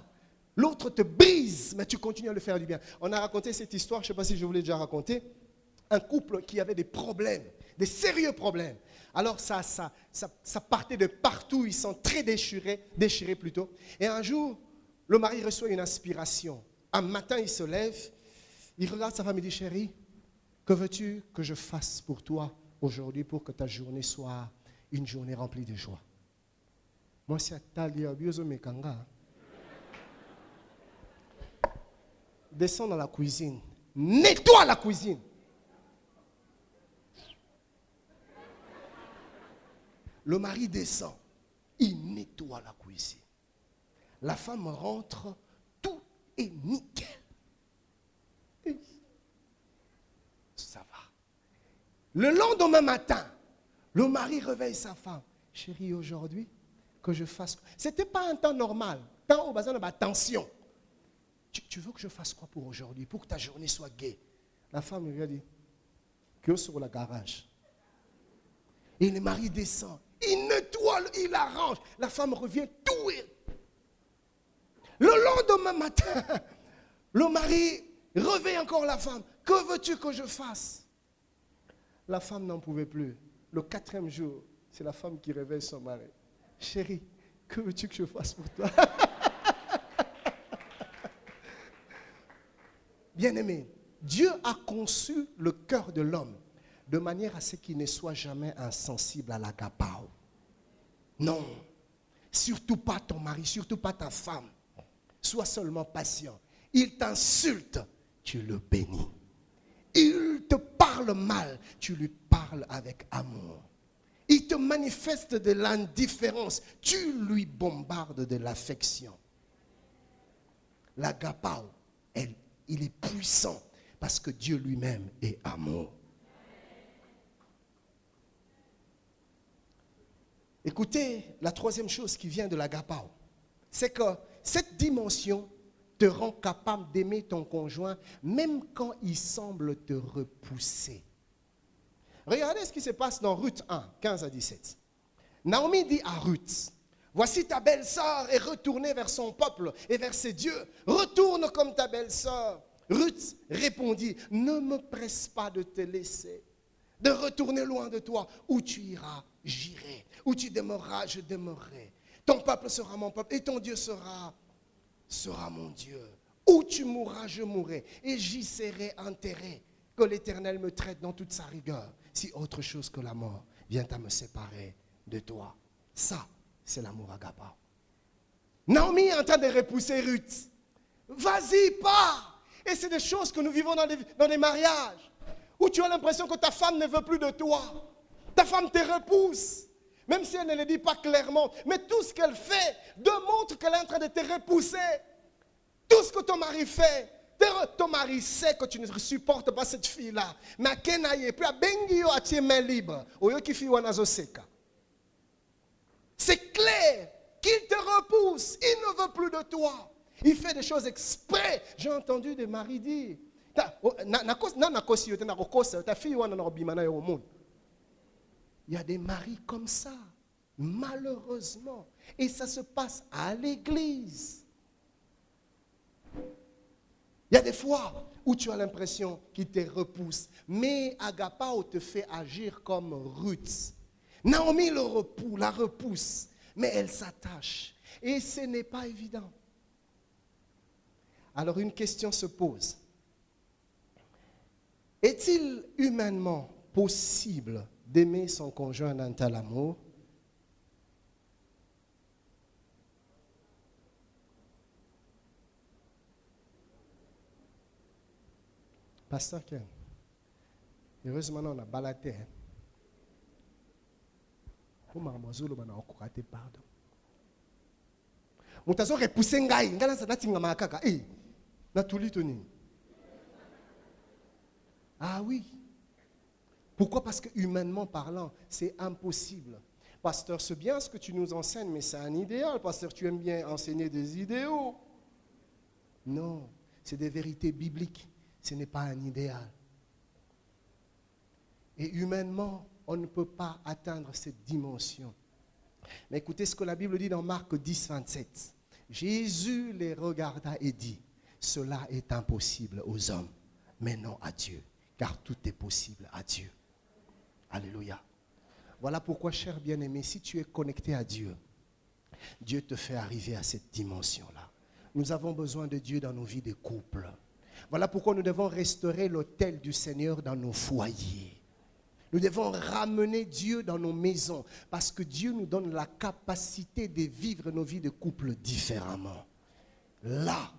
L'autre te brise, mais tu continues à le faire du bien. On a raconté cette histoire, je ne sais pas si je vous l'ai déjà raconté, un couple qui avait des problèmes, des sérieux problèmes. Alors ça partait de partout, ils sont très déchirés plutôt. Et un jour, le mari reçoit une inspiration. Un matin, il se lève, il regarde sa femme et dit, chérie, que veux-tu que je fasse pour toi aujourd'hui pour que ta journée soit une journée remplie de joie? Moi, c'est Talia Biozo Mekanga. Descends dans la cuisine. Nettoie la cuisine. Le mari descend. Il nettoie la cuisine. La femme rentre. Tout est nickel. Et ça va. Le lendemain matin, le mari réveille sa femme. Chérie, aujourd'hui, que je fasse... Ce n'était pas un temps normal. Temps au bazar, attention. Tu veux que je fasse quoi pour aujourd'hui, pour que ta journée soit gaie? La femme lui a dit, que sur le garage. Et le mari descend, il nettoie, il arrange. La femme revient tout. Le lendemain matin, le mari réveille encore la femme. Que veux-tu que je fasse? La femme n'en pouvait plus. Le 4e jour, c'est la femme qui réveille son mari. Chérie, que veux-tu que je fasse pour toi? Bien-aimé, Dieu a conçu le cœur de l'homme de manière à ce qu'il ne soit jamais insensible à l'agapao. Non, surtout pas ton mari, surtout pas ta femme. Sois seulement patient. Il t'insulte, tu le bénis. Il te parle mal, tu lui parles avec amour. Il te manifeste de l'indifférence, tu lui bombardes de l'affection. L'agapao, il est puissant parce que Dieu lui-même est amour. Écoutez, la 3e chose qui vient de l'agapao, c'est que cette dimension te rend capable d'aimer ton conjoint même quand il semble te repousser. Regardez ce qui se passe dans Ruth 1, 15 à 17. Naomi dit à Ruth, voici ta belle-sœur est retournée vers son peuple et vers ses dieux. Retourne comme ta belle-sœur. Ruth répondit, ne me presse pas de te laisser, de retourner loin de toi. Où tu iras, j'irai. Où tu demeureras, je demeurerai. Ton peuple sera mon peuple et ton Dieu sera mon Dieu. Où tu mourras, je mourrai et j'y serai enterré. Que l'Éternel me traite dans toute sa rigueur, si autre chose que la mort vient à me séparer de toi. Ça, c'est l'amour agapao. Naomi est en train de repousser Ruth. Vas-y, pars. Et c'est des choses que nous vivons dans des mariages où tu as l'impression que ta femme ne veut plus de toi. Ta femme te repousse. Même si elle ne le dit pas clairement. Mais tout ce qu'elle fait démontre qu'elle est en train de te repousser. Tout ce que ton mari fait, ton mari sait que tu ne supportes pas cette fille-là. Mais c'est clair qu'il te repousse. Il ne veut plus de toi. Il fait des choses exprès. J'ai entendu des maris dire, il y a des maris comme ça, malheureusement. Et ça se passe à l'église. Il y a des fois où tu as l'impression qu'il te repousse. Mais agapao te fait agir comme Ruth. Naomi la repousse, mais elle s'attache. Et ce n'est pas évident. Alors une question se pose. Est-il humainement possible d'aimer son conjoint d'un tel amour? Pasteur Ken, heureusement on a baladé. Comment Mazulu bana okukate pardon. Mutazo repousse ngai, ngala sa natinga makaka. Na tulitoni. Ah oui. Pourquoi? Parce que humainement parlant, c'est impossible. Pasteur, c'est bien ce que tu nous enseignes, mais c'est un idéal. Pasteur, tu aimes bien enseigner des idéaux. Non, c'est des vérités bibliques. Ce n'est pas un idéal. Et humainement, on ne peut pas atteindre cette dimension. Mais écoutez ce que la Bible dit dans Marc 10, 27. Jésus les regarda et dit, cela est impossible aux hommes, mais non à Dieu, car tout est possible à Dieu. Alléluia. Voilà pourquoi, cher bien-aimé, si tu es connecté à Dieu, Dieu te fait arriver à cette dimension-là. Nous avons besoin de Dieu dans nos vies de couple. Voilà pourquoi nous devons restaurer l'autel du Seigneur dans nos foyers. Nous devons ramener Dieu dans nos maisons parce que Dieu nous donne la capacité de vivre nos vies de couple différemment. Là,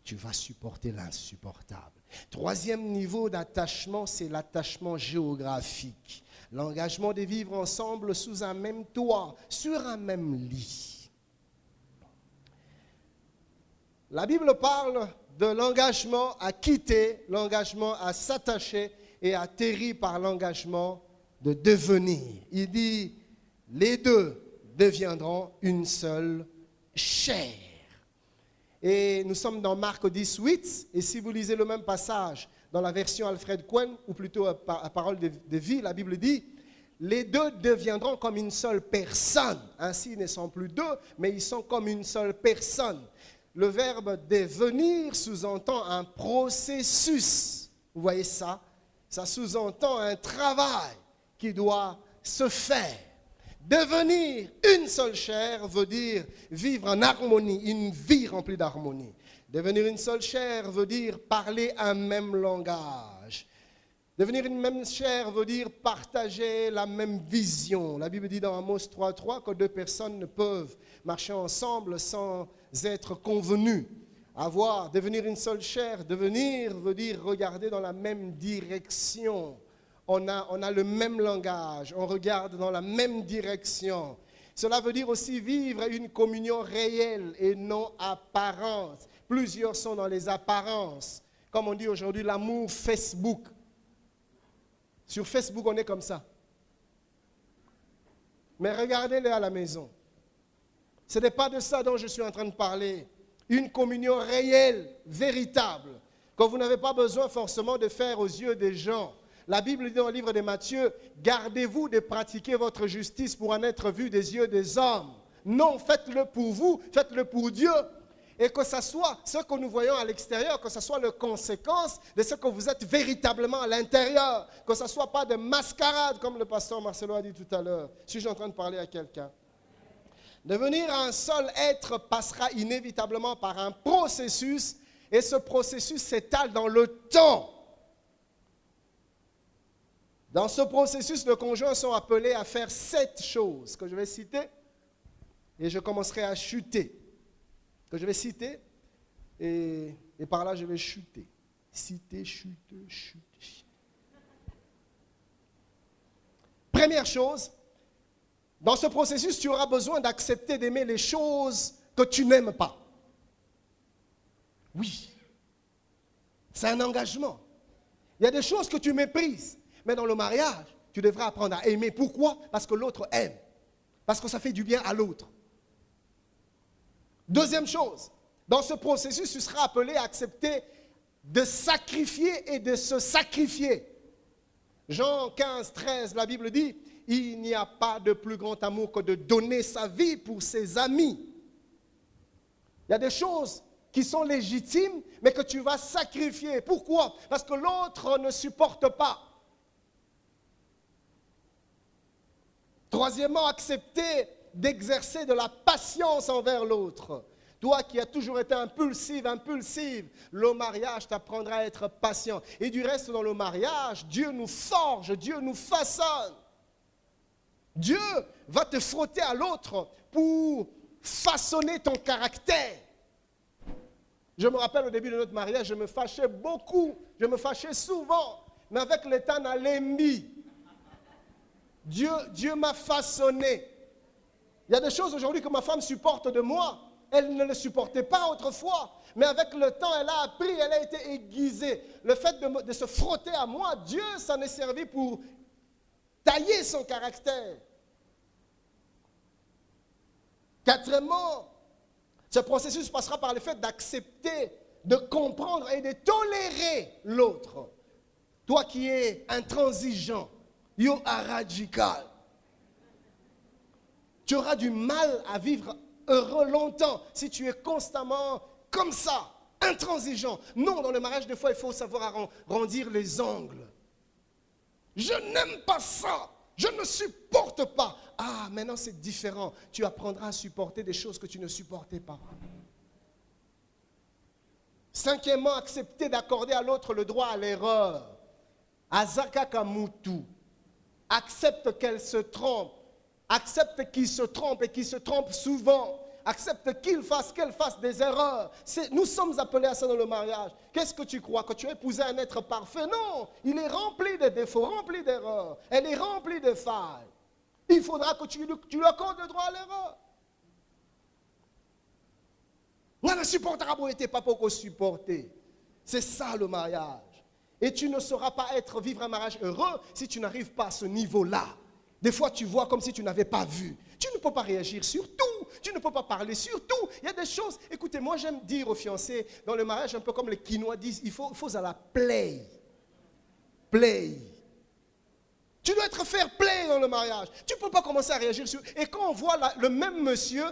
tu vas supporter l'insupportable. Troisième niveau d'attachement, c'est l'attachement géographique. L'engagement de vivre ensemble sous un même toit, sur un même lit. La Bible parle de l'engagement à quitter, l'engagement à s'attacher et atterrir par l'engagement de devenir. Il dit, les deux deviendront une seule chair. Et nous sommes dans Marc 10, 8, et si vous lisez le même passage dans la version Alfred Cohen, ou plutôt à parole de vie, la Bible dit, les deux deviendront comme une seule personne. Ainsi, ils ne sont plus deux, mais ils sont comme une seule personne. Le verbe devenir sous-entend un processus. Vous voyez ça? Ça sous-entend un travail qui doit se faire. Devenir une seule chair veut dire vivre en harmonie, une vie remplie d'harmonie. Devenir une seule chair veut dire parler un même langage. Devenir une même chair veut dire partager la même vision. La Bible dit dans Amos 3.3 que deux personnes ne peuvent marcher ensemble sans être convenues. Devenir une seule chair, devenir veut dire regarder dans la même direction. On a le même langage, on regarde dans la même direction. Cela veut dire aussi vivre une communion réelle et non apparente. Plusieurs sont dans les apparences. Comme on dit aujourd'hui, l'amour Facebook. Sur Facebook, on est comme ça. Mais regardez-les à la maison. Ce n'est pas de ça dont je suis en train de parler. Une communion réelle, véritable, que vous n'avez pas besoin forcément de faire aux yeux des gens. La Bible dit dans le livre de Matthieu, gardez-vous de pratiquer votre justice pour en être vu des yeux des hommes. Non, faites-le pour vous, faites-le pour Dieu. Et que ce soit ce que nous voyons à l'extérieur, que ce soit la conséquence de ce que vous êtes véritablement à l'intérieur. Que ce ne soit pas de mascarade, comme le pasteur Marcelo a dit tout à l'heure. Suis-je en train de parler à quelqu'un? Devenir un seul être passera inévitablement par un processus, et ce processus s'étale dans le temps. Dans ce processus, les conjoints sont appelés à faire 7 choses que je vais citer, et je commencerai à chuter. Que je vais citer, et par là je vais chuter. Citer, chuter, chuter. Première chose, dans ce processus, tu auras besoin d'accepter d'aimer les choses que tu n'aimes pas. Oui, c'est un engagement. Il y a des choses que tu méprises, mais dans le mariage, tu devras apprendre à aimer. Pourquoi? Parce que l'autre aime. Parce que ça fait du bien à l'autre. Deuxième chose, dans ce processus, tu seras appelé à accepter de sacrifier et de se sacrifier. Jean 15, 13, la Bible dit, il n'y a pas de plus grand amour que de donner sa vie pour ses amis. Il y a des choses qui sont légitimes, mais que tu vas sacrifier. Pourquoi? Parce que l'autre ne supporte pas. Troisièmement, accepter d'exercer de la patience envers l'autre. Toi qui as toujours été impulsive, le mariage t'apprendra à être patient. Et du reste, dans le mariage, Dieu nous forge, Dieu nous façonne. Dieu va te frotter à l'autre pour façonner ton caractère. Je me rappelle au début de notre mariage, je me fâchais beaucoup, je me fâchais souvent, mais avec le temps, Nalembi, Dieu m'a façonné. Il y a des choses aujourd'hui que ma femme supporte de moi, elle ne le supportait pas autrefois, mais avec le temps, elle a appris, elle a été aiguisée. Le fait de se frotter à moi, Dieu s'en est servi pour tailler son caractère. Quatrièmement, ce processus passera par le fait d'accepter, de comprendre et de tolérer l'autre. Toi qui es intransigeant, yo radical, tu auras du mal à vivre heureux longtemps si tu es constamment comme ça, intransigeant. Non, dans le mariage, des fois, il faut savoir arrondir les angles. Je n'aime pas ça. Je ne supporte pas. Ah, maintenant c'est différent. Tu apprendras à supporter des choses que tu ne supportais pas. Cinquièmement, accepter d'accorder à l'autre le droit à l'erreur. Azaka Kamutu. Accepte qu'elle se trompe. Accepte qu'il se trompe et qu'il se trompe souvent. Accepte qu'elle fasse des erreurs. Nous sommes appelés à ça dans le mariage. Qu'est-ce que tu crois? Que tu as épousé un être parfait? Non, il est rempli de défauts, rempli d'erreurs. Elle est remplie de failles. Il faudra que tu lui accordes le droit à l'erreur. On ne supportera pas pour qu'on supporter. C'est ça le mariage. Et tu ne sauras pas vivre un mariage heureux si tu n'arrives pas à ce niveau-là. Des fois, tu vois comme si tu n'avais pas vu. Tu ne peux pas réagir sur tout. Tu ne peux pas parler sur tout. Il y a des choses. Écoutez, moi, j'aime dire aux fiancés, dans le mariage, un peu comme les Quinois disent, il faut à la play. Play. Tu dois être fair play dans le mariage. Tu ne peux pas commencer à réagir sur... Et quand on voit le même monsieur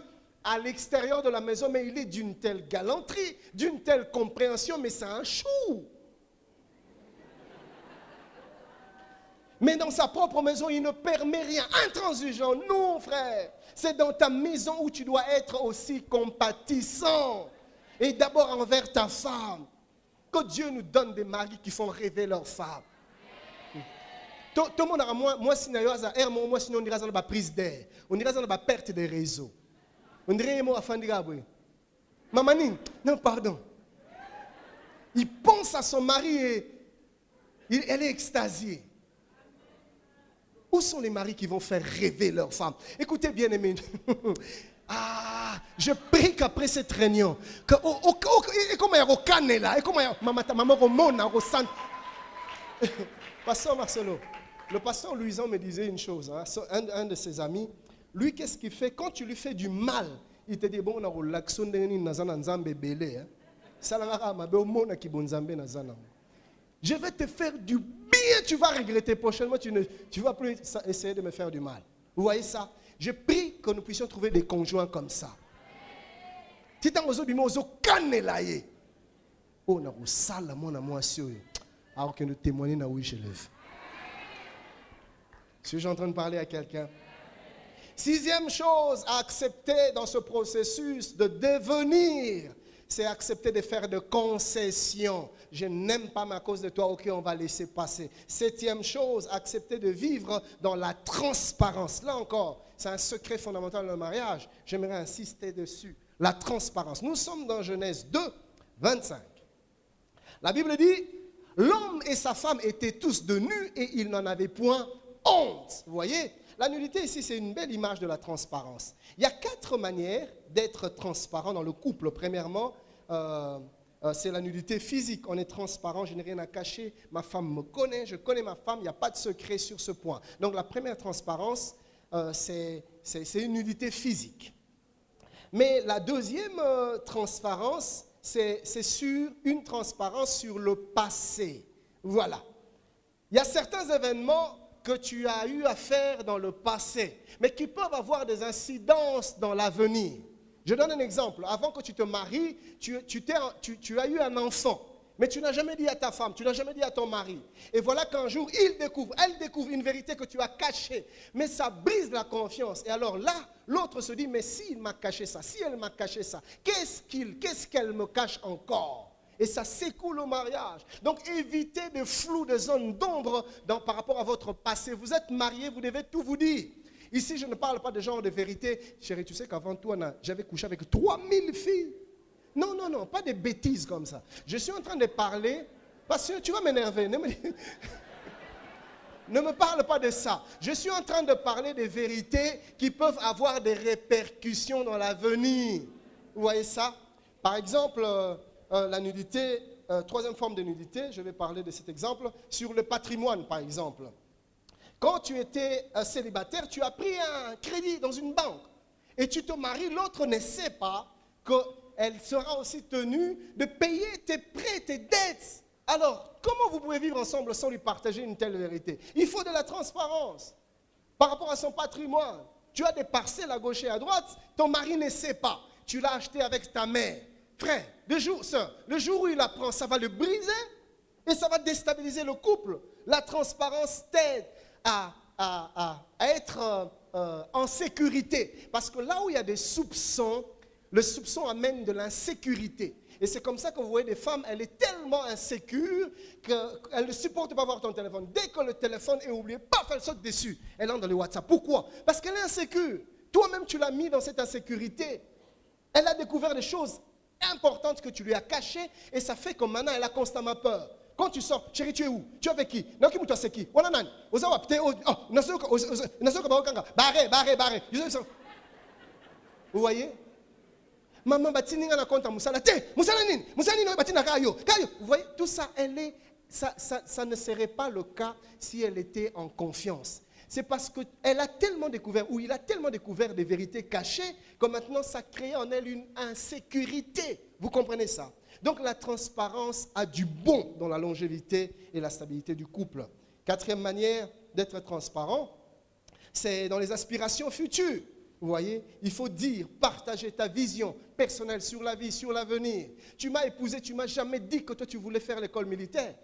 à l'extérieur de la maison, mais il est d'une telle galanterie, d'une telle compréhension, mais c'est un chou. Mais dans sa propre maison, il ne permet rien. Intransigeant, non frère. C'est dans ta maison où tu dois être aussi compatissant. Et d'abord envers ta femme. Que Dieu nous donne des maris qui font rêver leur femme. Tout le monde a moi sinon on dirait dans la prise d'air. On dirait dans la perte des réseaux. On dirait moi afin de dire Mamanine, non pardon. Il pense à son mari et elle est extasiée. Où sont les maris qui vont faire rêver leurs femmes? Écoutez bien aimés. Je prie qu'après cette réunion, et comment il y a au canet là, et comment il y a maman Romona, au centre. Pasteur Marcelo, le pasteur Louison me disait une chose, hein, un de ses amis, lui qu'est-ce qu'il fait? Quand tu lui fais du mal, il te dit bon, on a l'action de Nzambe belé. Je vais te faire du bien, tu vas regretter prochainement, tu ne vas plus essayer de me faire du mal. Vous voyez ça? Je prie que nous puissions trouver des conjoints comme ça. Si tu as besoin de moi, on a salle mon amour alors que nous témoignons dans où je lève. Suis-je en train de parler à quelqu'un? Sixième chose à accepter dans ce processus de devenir, c'est accepter de faire de concessions. Je n'aime pas ma cause de toi, ok, on va laisser passer. Septième chose, accepter de vivre dans la transparence. Là encore, c'est un secret fondamental dans le mariage. J'aimerais insister dessus. La transparence. Nous sommes dans Genèse 2, 25. La Bible dit, l'homme et sa femme étaient tous de nus et ils n'en avaient point honte. Vous voyez? La nudité ici, c'est une belle image de la transparence. Il y a 4 manières d'être transparent dans le couple. Premièrement, c'est la nudité physique. On est transparent, je n'ai rien à cacher. Ma femme me connaît, je connais ma femme, il n'y a pas de secret sur ce point. Donc la première transparence, c'est une nudité physique. Mais la deuxième transparence, c'est sur une transparence sur le passé. Voilà. Il y a certains événements que tu as eu à faire dans le passé, mais qui peuvent avoir des incidences dans l'avenir. Je donne un exemple. Avant que tu te maries, tu as eu un enfant, mais tu n'as jamais dit à ta femme, tu n'as jamais dit à ton mari. Et voilà qu'un jour, elle découvre une vérité que tu as cachée, mais ça brise la confiance. Et alors là, l'autre se dit, mais s'il m'a caché ça, si elle m'a caché ça, qu'est-ce qu'elle me cache encore? Et ça s'écoule au mariage. Donc évitez de flou, de zones d'ombre par rapport à votre passé. Vous êtes mariés, vous devez tout vous dire. Ici, je ne parle pas de genre de vérité. Chérie, tu sais qu'avant toi, j'avais couché avec 3000 filles. Non, non, non, pas des bêtises comme ça. Je suis en train de parler, parce que tu vas m'énerver. Ne me parle pas de ça. Je suis en train de parler des vérités qui peuvent avoir des répercussions dans l'avenir. Vous voyez ça? Par exemple... la nudité, troisième forme de nudité, je vais parler de cet exemple, sur le patrimoine par exemple. Quand tu étais célibataire, tu as pris un crédit dans une banque. et tu te maries, l'autre ne sait pas qu'elle sera aussi tenue de payer tes prêts, tes dettes. Alors, comment vous pouvez vivre ensemble sans lui partager une telle vérité? Il faut de la transparence par rapport à son patrimoine. Tu as des parcelles à gauche et à droite, ton mari ne sait pas. Tu l'as acheté avec ta mère. Frère, sœur, le jour où il apprend, ça va le briser et ça va déstabiliser le couple. La transparence t'aide à être en sécurité. Parce que là où il y a des soupçons, le soupçon amène de l'insécurité. Et c'est comme ça que vous voyez des femmes, elle est tellement insécure qu'elle ne supporte pas voir ton téléphone. Dès que le téléphone est oublié, paf, elle saute dessus. Elle entre dans le WhatsApp. Pourquoi? Parce qu'elle est insécure. Toi-même, tu l'as mis dans cette insécurité. Elle a découvert des choses importantes que tu lui as cachées et ça fait que maintenant, elle a constamment peur. Quand tu sors, chérie, tu es où? Tu es avec qui? C'est qui? Vous voyez? Maman batininga na konta musala te musala nini batina kayo. Vous voyez, tout ça, ça ne serait pas le cas si elle était en confiance. C'est parce qu'elle a tellement découvert, ou il a tellement découvert des vérités cachées, que maintenant ça crée en elle une insécurité. Vous comprenez ça? Donc la transparence a du bon dans la longévité et la stabilité du couple. Quatrième manière d'être transparent, c'est dans les aspirations futures. Vous voyez, il faut dire, partager ta vision personnelle sur la vie, sur l'avenir. Tu m'as épousé, tu ne m'as jamais dit que toi tu voulais faire l'école militaire.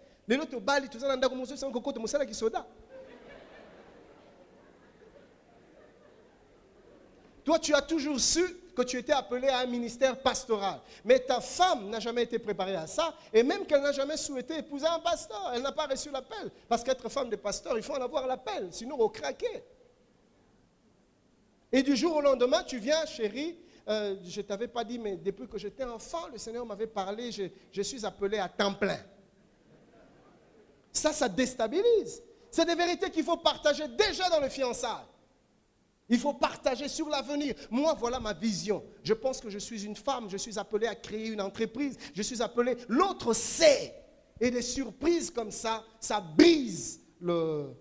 Toi, tu as toujours su que tu étais appelé à un ministère pastoral. Mais ta femme n'a jamais été préparée à ça. Et même qu'elle n'a jamais souhaité épouser un pasteur. Elle n'a pas reçu l'appel. Parce qu'être femme de pasteur, il faut en avoir l'appel. Sinon, on craquait. Et du jour au lendemain, tu viens, chérie, je ne t'avais pas dit, mais depuis que j'étais enfant, le Seigneur m'avait parlé, je suis appelé à temps plein. Ça déstabilise. C'est des vérités qu'il faut partager déjà dans le fiançailles. Il faut partager sur l'avenir. Moi, voilà ma vision. Je pense que je suis une femme, je suis appelé à créer une entreprise, je suis appelé, l'autre sait. Et des surprises comme ça brise le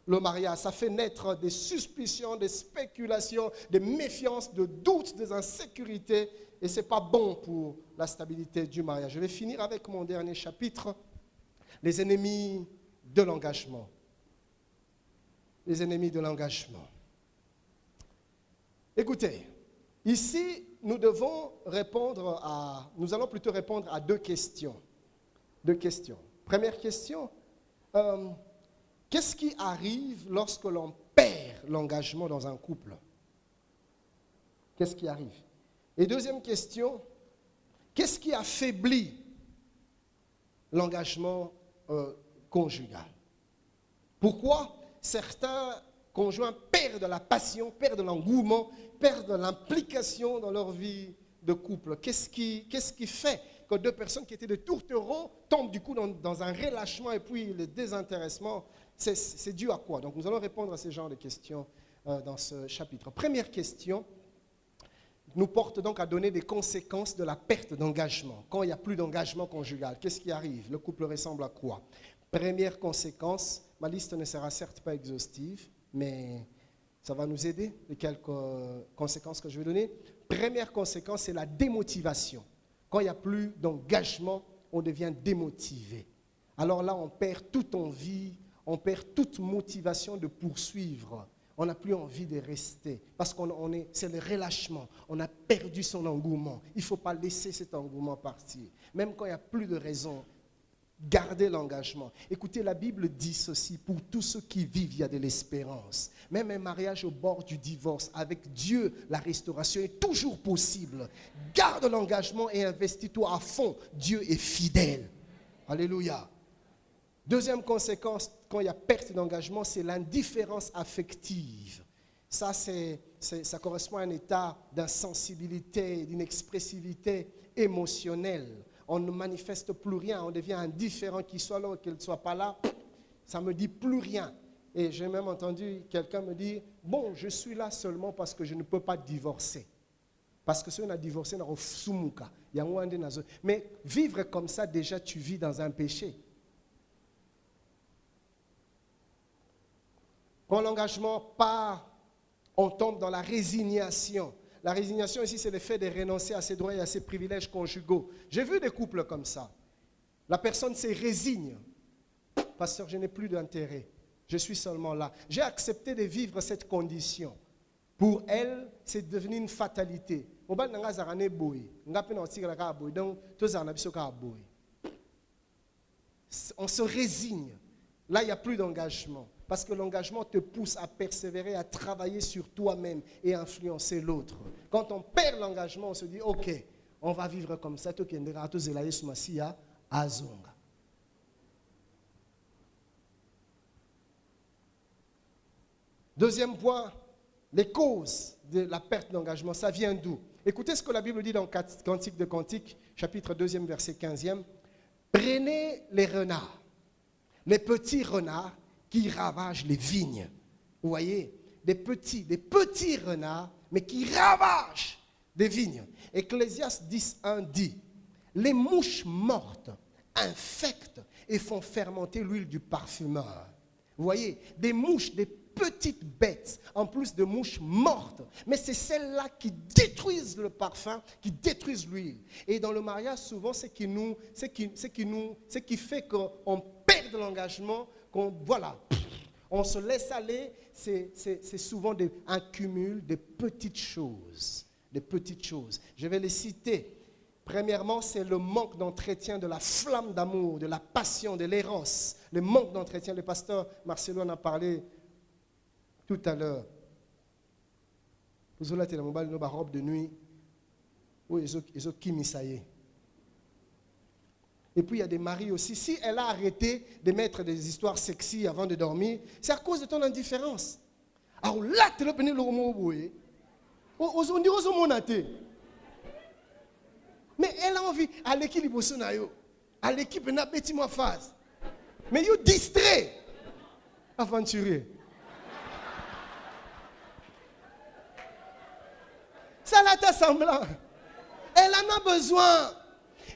mariage. Ça fait naître des suspicions, des spéculations, des méfiances, des doutes, des insécurités. Et ce n'est pas bon pour la stabilité du mariage. Je vais finir avec mon dernier chapitre. Les ennemis de l'engagement. Les ennemis de l'engagement. Écoutez, ici, nous allons plutôt répondre à deux questions. Première question, qu'est-ce qui arrive lorsque l'on perd l'engagement dans un couple? Qu'est-ce qui arrive? Et deuxième question, qu'est-ce qui affaiblit l'engagement conjugal? Pourquoi certains conjoints perdent la passion, perdent l'engouement, perdent l'implication dans leur vie de couple? Qu'est-ce qui fait que deux personnes qui étaient de tourtereaux tombent du coup dans un relâchement et puis le désintéressement? C'est dû à quoi? Donc nous allons répondre à ces genres de questions dans ce chapitre. Première question nous porte donc à donner des conséquences de la perte d'engagement. Quand il n'y a plus d'engagement conjugal, qu'est-ce qui arrive? Le couple ressemble à quoi? Première conséquence, ma liste ne sera certes pas exhaustive, mais ça va nous aider, les quelques conséquences que je vais donner. Première conséquence, c'est la démotivation. Quand il n'y a plus d'engagement, on devient démotivé. Alors là, on perd toute envie, on perd toute motivation de poursuivre. On n'a plus envie de rester parce c'est le relâchement. On a perdu son engouement. Il ne faut pas laisser cet engouement partir. Même quand il n'y a plus de raison, gardez l'engagement. Écoutez, la Bible dit ceci, pour tous ceux qui vivent, il y a de l'espérance. Même un mariage au bord du divorce, avec Dieu, la restauration est toujours possible. Garde l'engagement et investis-toi à fond. Dieu est fidèle. Alléluia. Deuxième conséquence, quand il y a perte d'engagement, c'est l'indifférence affective. Ça correspond à un état d'insensibilité, d'inexpressivité émotionnelle. On ne manifeste plus rien, on devient indifférent, qu'il soit là ou qu'il ne soit pas là, ça ne me dit plus rien. Et j'ai même entendu quelqu'un me dire, bon, je suis là seulement parce que je ne peux pas divorcer. Parce que si on a divorcé, on a sumuka. Mais vivre comme ça, déjà, tu vis dans un péché. Quand l'engagement part, on tombe dans la résignation. La résignation ici, c'est le fait de renoncer à ses droits et à ses privilèges conjugaux. J'ai vu des couples comme ça. La personne se résigne. Pasteur, je n'ai plus d'intérêt. Je suis seulement là. J'ai accepté de vivre cette condition. Pour elle, c'est devenu une fatalité. On se résigne. Là, il n'y a plus d'engagement. Parce que l'engagement te pousse à persévérer, à travailler sur toi-même et à influencer l'autre. Quand on perd l'engagement, on se dit, ok, on va vivre comme ça. Deuxième point, les causes de la perte d'engagement, ça vient d'où? Écoutez ce que la Bible dit dans Cantique de Cantique, chapitre 2, verset 15e. Prenez les renards, les petits renards qui ravagent les vignes. Vous voyez, des petits renards, mais qui ravagent des vignes. Ecclésiaste 10.1 dit, les mouches mortes infectent et font fermenter l'huile du parfumeur. Vous voyez, des mouches, des petites bêtes, en plus de mouches mortes. Mais c'est celles-là qui détruisent le parfum, qui détruisent l'huile. Et dans le mariage, souvent, ce qui fait qu'on perd de l'engagement, on se laisse aller, c'est souvent un cumul de petites choses. Je vais les citer. Premièrement, c'est le manque d'entretien de la flamme d'amour, de la passion, de l'errance. Le manque d'entretien, le pasteur Marcelo en a parlé tout à l'heure. Vous avez une robe de nuit. Oui, ils ont kimisaye. Et puis il y a des maris aussi. Si elle a arrêté de mettre des histoires sexy avant de dormir, c'est à cause de ton indifférence. Alors là, tu as le romo. On dit aux monatés. Mais elle a envie. À l'équipe, à l'équipe, elle a petit moi phase. Mais you distrait. Aventurier. Ça là t'a semblant. Elle en a besoin.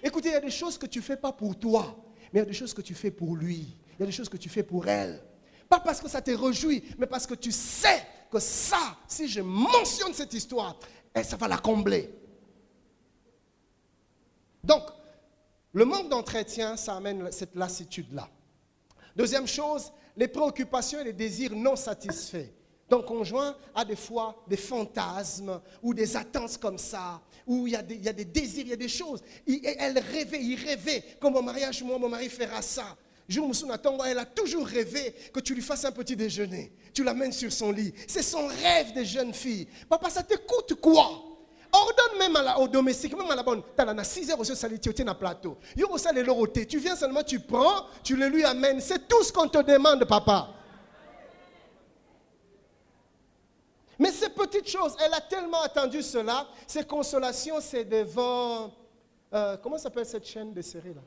Écoutez, il y a des choses que tu ne fais pas pour toi, mais il y a des choses que tu fais pour lui. Il y a des choses que tu fais pour elle. Pas parce que ça te réjouit, mais parce que tu sais que ça, si je mentionne cette histoire, ça va la combler. Donc, le manque d'entretien, ça amène cette lassitude-là. Deuxième chose, les préoccupations et les désirs non satisfaits. Ton conjoint a des fois des fantasmes ou des attentes comme ça, où il y a des désirs, il y a des choses. Il rêvait, comme au mariage, moi, mon mari fera ça. Elle a toujours rêvé que tu lui fasses un petit déjeuner. Tu l'amènes sur son lit. C'est son rêve de jeune fille. Papa, ça te coûte quoi? Ordonne même au domestique, même à la bonne. Tu as 6 heures au salité, tu as un plateau. Tu viens seulement, tu prends, tu le lui amènes. C'est tout ce qu'on te demande, papa. Mais ces petites choses, elle a tellement attendu cela. Ces consolations, c'est devant... comment s'appelle cette chaîne de série là?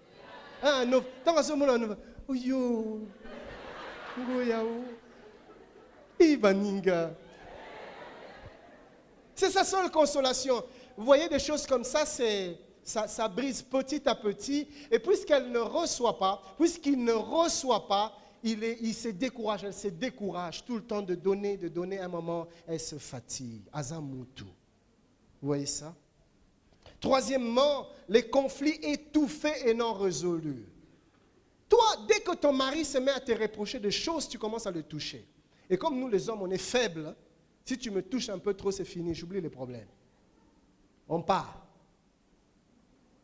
C'est sa seule consolation. Vous voyez des choses comme ça, ça brise petit à petit. Et puisqu'il ne reçoit pas, il se décourage, elle se décourage tout le temps de donner, à un moment, elle se fatigue. Azamutu. Vous voyez ça? Troisièmement, les conflits étouffés et non résolus. Toi, dès que ton mari se met à te reprocher des choses, tu commences à le toucher. Et comme nous les hommes, on est faibles, si tu me touches un peu trop, c'est fini, j'oublie les problèmes. On part.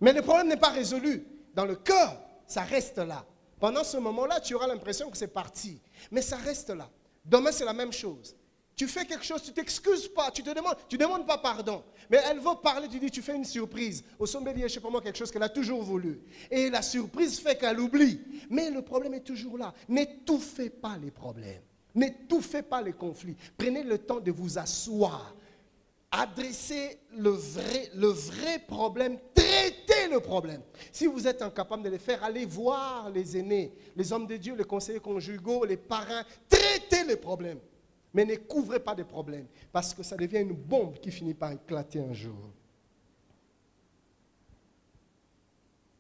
Mais le problème n'est pas résolu. Dans le cœur, ça reste là. Pendant ce moment-là, tu auras l'impression que c'est parti. Mais ça reste là. Demain, c'est la même chose. Tu fais quelque chose, tu ne t'excuses pas, tu ne demandes pas pardon. Mais elle veut parler, tu fais une surprise. Au sommet, je ne sais pas moi, quelque chose qu'elle a toujours voulu. Et la surprise fait qu'elle oublie. Mais le problème est toujours là. N'étouffez pas les problèmes. N'étouffez pas les conflits. Prenez le temps de vous asseoir. Adressez le vrai problème, traitez le problème. Si vous êtes incapable de le faire, allez voir les aînés, les hommes de Dieu, les conseillers conjugaux, les parrains, traitez le problème. Mais ne couvrez pas des problèmes, parce que ça devient une bombe qui finit par éclater un jour.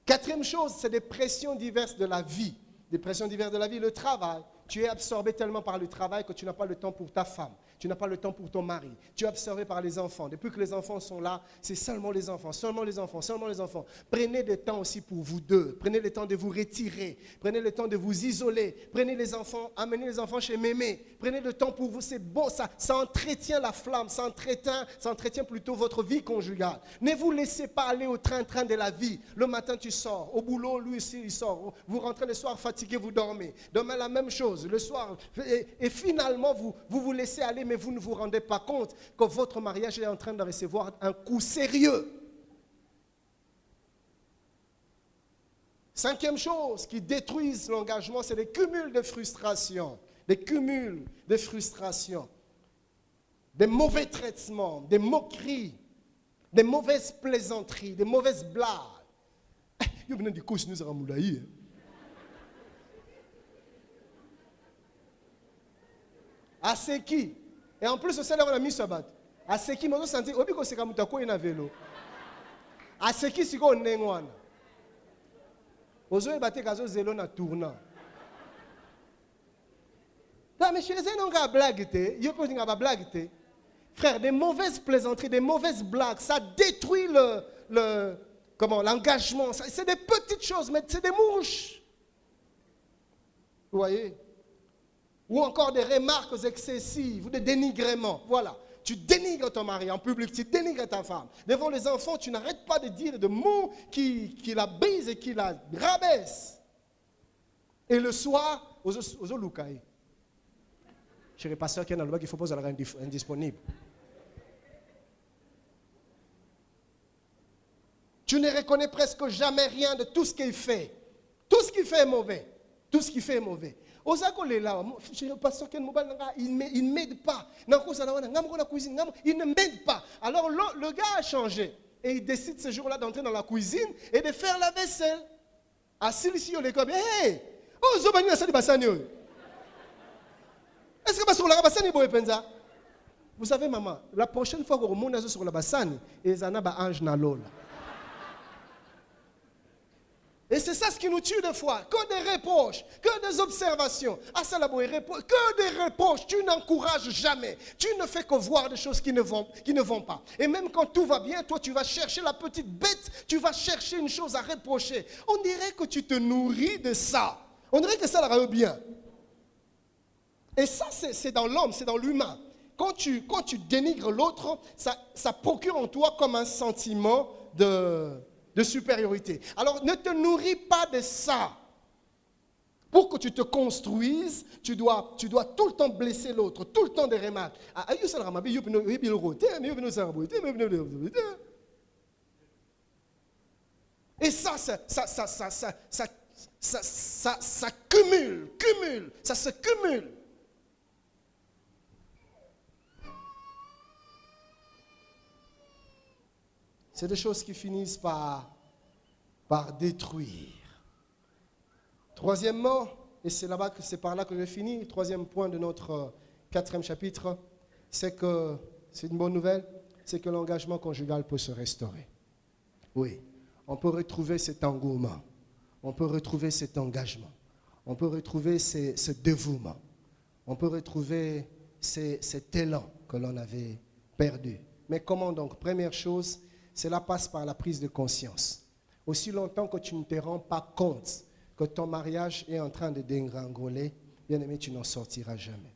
Quatrième chose, c'est des pressions diverses de la vie. Des pressions diverses de la vie, le travail, Tu es absorbé tellement par le travail que tu n'as pas le temps pour ta femme. Tu n'as pas le temps pour ton mari. Tu es absorbé par les enfants. Depuis que les enfants sont là, c'est seulement les enfants, seulement les enfants, seulement les enfants. Prenez le temps aussi pour vous deux. Prenez le temps de vous retirer. Prenez le temps de vous isoler. Prenez les enfants, amenez les enfants chez mémé. Prenez le temps pour vous. C'est bon, ça entretient la flamme, ça entretient plutôt votre vie conjugale. Ne vous laissez pas aller au train-train de la vie. Le matin, tu sors. Au boulot, lui aussi, il sort. Vous rentrez le soir fatigué, vous dormez. Demain, la même chose. Le soir. Et finalement, vous laissez aller, mais vous ne vous rendez pas compte que votre mariage est en train de recevoir un coup sérieux. Cinquième chose qui détruise l'engagement, c'est les cumuls de frustration. Des cumuls de frustration. Des mauvais traitements, des moqueries, des mauvaises plaisanteries, des mauvaises blagues. Il y a des couches, nous avons moulaï. À ce qui? Et en plus, c'est là qu'on a mis Sabbat. À ce qui, moi, je sens que c'est comme un vélo. À ce qui, c'est qu'on est en Ozo ebate kazo zelo na tournant. Non, mais chez les gens, on a blague. Frère, des mauvaises plaisanteries, des mauvaises blagues, ça détruit l'engagement. C'est des petites choses, mais c'est des mouches. Vous voyez? Ou encore des remarques excessives, ou des dénigrements. Voilà. Tu dénigres ton mari en public, tu dénigres ta femme. Devant les enfants, tu n'arrêtes pas de dire des mots qui la brisent et qui la rabaissent. Et le soir, aux loukaï. Chérie pasteur qui est dans le bac, il faut pas que vous indisponible. Tu ne reconnais presque jamais rien de tout ce qu'il fait. Tout ce qu'il fait est mauvais. Tout ce qu'il fait est mauvais. Il ne m'aide pas. Il ne m'aide pas. Alors le gars a changé. Et il décide ce jour-là d'entrer dans la cuisine et de faire la vaisselle. Assis ici, on est comme, hey, oh, Zobani, ça dit Bassani. Est-ce que Bassani boye penza? Vous savez, maman, la prochaine fois que vous remontez sur la Bassani, il y a un ange na lola. Et c'est ça ce qui nous tue des fois. Que des reproches, que des observations. Que des reproches. Tu n'encourages jamais. Tu ne fais que voir des choses qui ne vont pas. Et même quand tout va bien, toi tu vas chercher la petite bête, tu vas chercher une chose à reprocher. On dirait que tu te nourris de ça. On dirait que ça va bien. Et ça, c'est dans l'homme, c'est dans l'humain. Quand tu dénigres l'autre, ça procure en toi comme un sentiment de supériorité. Alors, ne te nourris pas de ça. Pour que tu te construises, tu dois tout le temps blesser l'autre, tout le temps des remarques. Et ça cumule, ça se cumule. C'est des choses qui finissent par détruire. Troisièmement, et c'est par là que je finis, troisième point de notre 4e chapitre, c'est une bonne nouvelle, c'est que l'engagement conjugal peut se restaurer. Oui, on peut retrouver cet engouement, on peut retrouver cet engagement, on peut retrouver ce dévouement, on peut retrouver cet élan que l'on avait perdu. Mais comment donc? Première chose, cela passe par la prise de conscience. Aussi longtemps que tu ne te rends pas compte que ton mariage est en train de dégringoler, bien aimé, tu n'en sortiras jamais.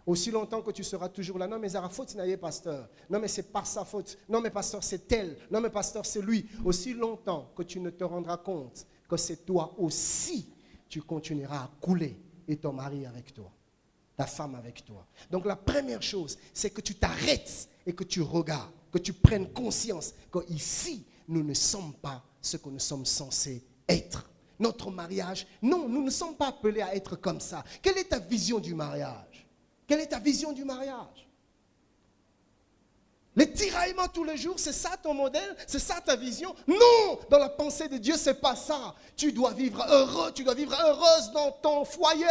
Aussi longtemps que tu seras toujours là, non mais la faute n'est pas pasteur, non mais c'est pas sa faute, non mais pasteur c'est elle, non mais pasteur c'est lui. Aussi longtemps que tu ne te rendras compte que c'est toi aussi, tu continueras à couler et ton mari avec toi, ta femme avec toi. Donc la première chose, c'est que tu t'arrêtes et que tu regardes, que tu prennes conscience qu'ici, nous ne sommes pas ce que nous sommes censés être. Notre mariage, non, nous ne sommes pas appelés à être comme ça. Quelle est ta vision du mariage? Quelle est ta vision du mariage? Les tiraillements tous les jours, c'est ça ton modèle? C'est ça ta vision? Non! Dans la pensée de Dieu, c'est pas ça. Tu dois vivre heureux, tu dois vivre heureuse dans ton foyer.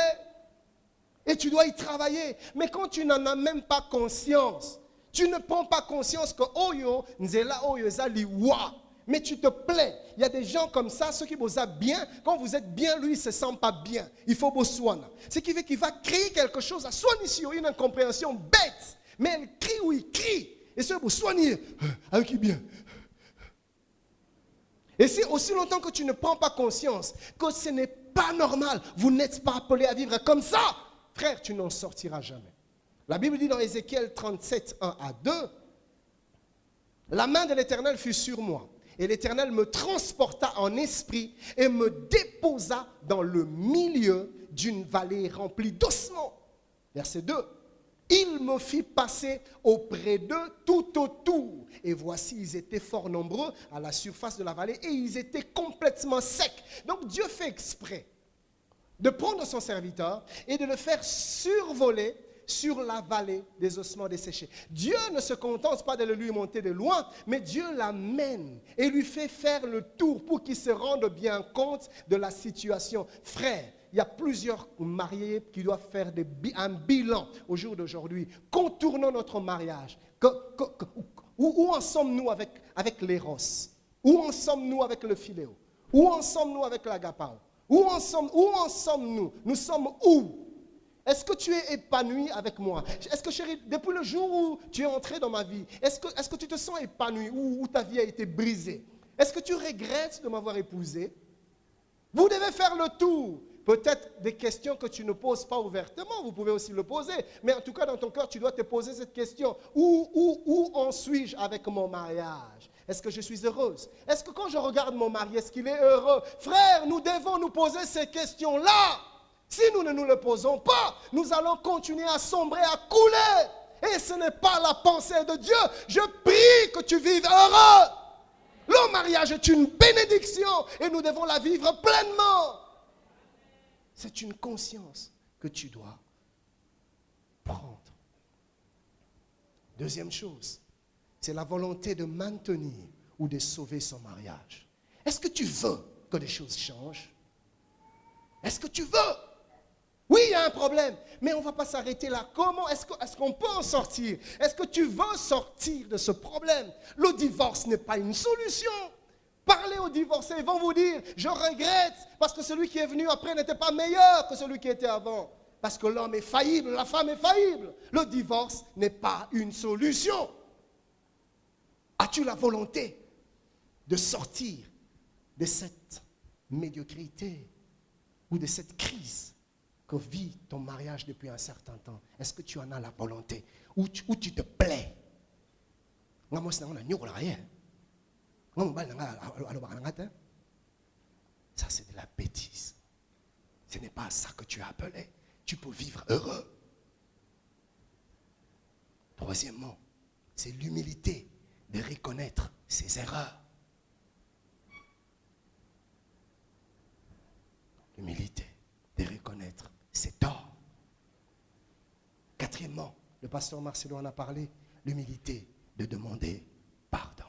Et tu dois y travailler. Mais quand tu n'en as même pas conscience, tu ne prends pas conscience que Oyo, Nzela Oyo, Zali Wa. mais tu te plais. Il y a des gens comme ça, ceux qui vous aiment bien, quand vous êtes bien, lui, il ne se sent pas bien. Il faut bossoana. Ce qui fait qu'il va créer quelque chose à soigner sur une incompréhension bête. Mais elle crie ou il crie. Et ce, vous soignez avec qui bien. Et c'est aussi longtemps que tu ne prends pas conscience que ce n'est pas normal. Vous n'êtes pas appelé à vivre comme ça. Frère, tu n'en sortiras jamais. La Bible dit dans Ézéchiel 37, 1 à 2, la main de l'Éternel fut sur moi. Et l'Éternel me transporta en esprit et me déposa dans le milieu d'une vallée remplie d'ossements. Verset 2. Il me fit passer auprès d'eux tout autour. Et voici, ils étaient fort nombreux à la surface de la vallée et ils étaient complètement secs. Donc Dieu fait exprès de prendre son serviteur et de le faire survoler sur la vallée des ossements desséchés. Dieu ne se contente pas de le lui monter de loin, mais Dieu l'amène et lui fait faire le tour pour qu'il se rende bien compte de la situation. Frère, il y a plusieurs mariés qui doivent faire un bilan au jour d'aujourd'hui. Contournons notre mariage. Où en sommes-nous avec l'éros? Où en sommes-nous avec le philéo? Où en sommes-nous avec l'agapao? Où en sommes-nous? Nous sommes où? Est-ce que tu es épanoui avec moi? Est-ce que, chérie, depuis le jour où tu es entré dans ma vie, est-ce que tu te sens épanoui ou ta vie a été brisée? Est-ce que tu regrettes de m'avoir épousé? Vous devez faire le tour. Peut-être des questions que tu ne poses pas ouvertement, vous pouvez aussi le poser. Mais en tout cas, dans ton cœur, tu dois te poser cette question. Où en suis-je avec mon mariage? Est-ce que je suis heureuse? Est-ce que quand je regarde mon mari, est-ce qu'il est heureux? Frère, nous devons nous poser ces questions-là. Si nous ne nous le posons pas, nous allons continuer à sombrer, à couler. Et ce n'est pas la pensée de Dieu. Je prie que tu vives heureux. Le mariage est une bénédiction et nous devons la vivre pleinement. C'est une conscience que tu dois prendre. Deuxième chose, c'est la volonté de maintenir ou de sauver son mariage. Est-ce que tu veux que les choses changent? Est-ce que tu veux? Oui, il y a un problème, mais on ne va pas s'arrêter là. Comment est-ce qu'on peut en sortir? Est-ce que tu veux sortir de ce problème? Le divorce n'est pas une solution. Parlez aux divorcés, ils vont vous dire, je regrette parce que celui qui est venu après n'était pas meilleur que celui qui était avant. Parce que l'homme est faillible, la femme est faillible. Le divorce n'est pas une solution. As-tu la volonté de sortir de cette médiocrité ou de cette crise que vit ton mariage depuis un certain temps? Est-ce que tu en as la volonté? Ou tu te plais? Ça, c'est de la bêtise. Ce n'est pas ça que tu as appelé. Tu peux vivre heureux. Troisièmement, c'est l'humilité de reconnaître ses erreurs. L'humilité de reconnaître ses torts. Quatrièmement, le pasteur Marcelo en a parlé, l'humilité de demander pardon.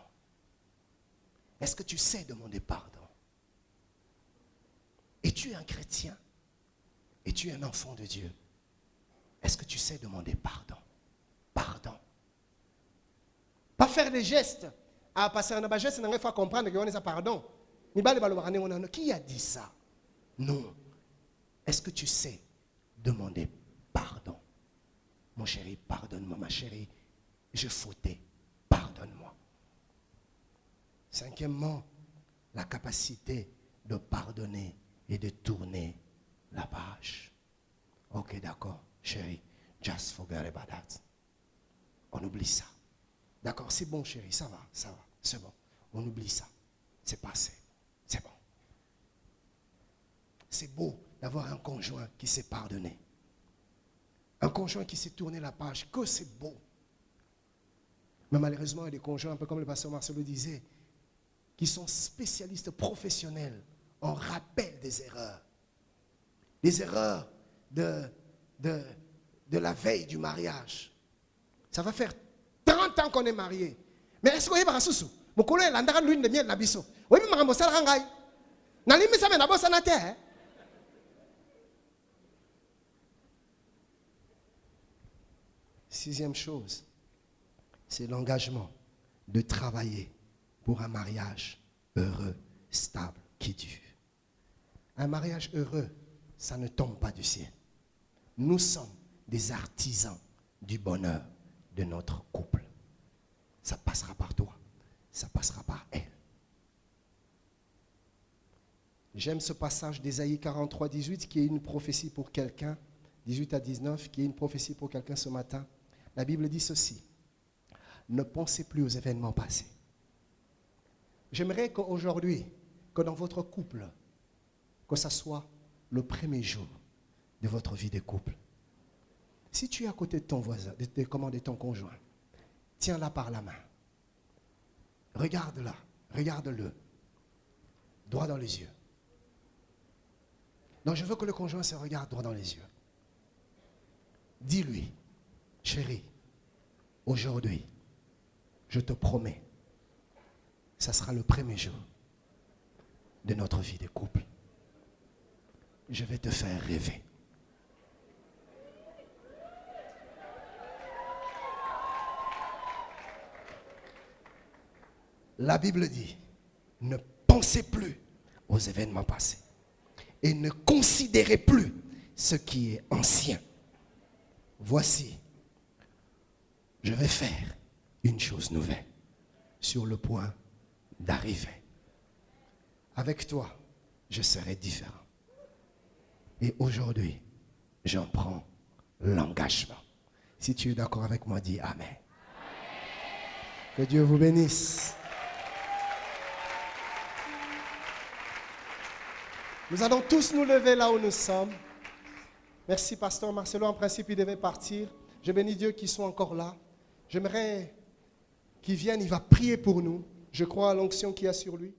Est-ce que tu sais demander pardon? Et tu es un chrétien? Et tu es un enfant de Dieu? Est-ce que tu sais demander pardon? Pardon. Pas faire des gestes. Ah, passer un geste, il faut comprendre que on est pardon. Qui a dit ça? Non. Est-ce que tu sais demander pardon? Mon chéri, pardonne-moi. Ma chérie, je fautais. Pardonne-moi. Cinquièmement, la capacité de pardonner et de tourner la page. Ok, d'accord, chérie, just forget about that. On oublie ça. D'accord, c'est bon, chérie, ça va, c'est bon. On oublie ça. C'est passé. C'est bon. C'est beau d'avoir un conjoint qui sait pardonner. Un conjoint qui sait tourner la page. Que c'est beau. Mais malheureusement, il y a des conjoints, un peu comme le pasteur Marcelo disait, qui sont spécialistes professionnels en rappel des erreurs. Les erreurs de la veille du mariage. Ça va faire 30 ans qu'on est mariés. Mais est-ce qu'on est marié? Mon collègue, il a l'une de miel na biso. Oui, mais maman, ça l'angai. N'allume ça, mais na bossa na terre. Sixième chose, c'est l'engagement de travailler pour un mariage heureux, stable, qui dure. Un mariage heureux, ça ne tombe pas du ciel. Nous sommes des artisans du bonheur de notre couple. Ça passera par toi, ça passera par elle. J'aime ce passage d'Ésaïe 43, 18 qui est une prophétie pour quelqu'un, 18 à 19, qui est une prophétie pour quelqu'un ce matin. La Bible dit ceci: ne pensez plus aux événements passés. J'aimerais qu'aujourd'hui, que dans votre couple, que ce soit le premier jour de votre vie de couple. Si tu es à côté de ton voisin, de ton conjoint, tiens-la par la main. Regarde-la, regarde-le, droit dans les yeux. Donc je veux que le conjoint se regarde droit dans les yeux. Dis-lui, chérie, aujourd'hui, je te promets, ça sera le premier jour de notre vie de couple. Je vais te faire rêver. La Bible dit, ne pensez plus aux événements passés et ne considérez plus ce qui est ancien. Voici, je vais faire une chose nouvelle sur le point d'arriver. Avec toi, je serai différent. Et aujourd'hui, j'en prends l'engagement. Si tu es d'accord avec moi, dis Amen. Amen. Que Dieu vous bénisse. Nous allons tous nous lever là où nous sommes. Merci, pasteur Marcelo. En principe, il devait partir. Je bénis Dieu qu'ils sont encore là. J'aimerais qu'il vienne, il va prier pour nous. Je crois à l'onction qu'il y a sur lui.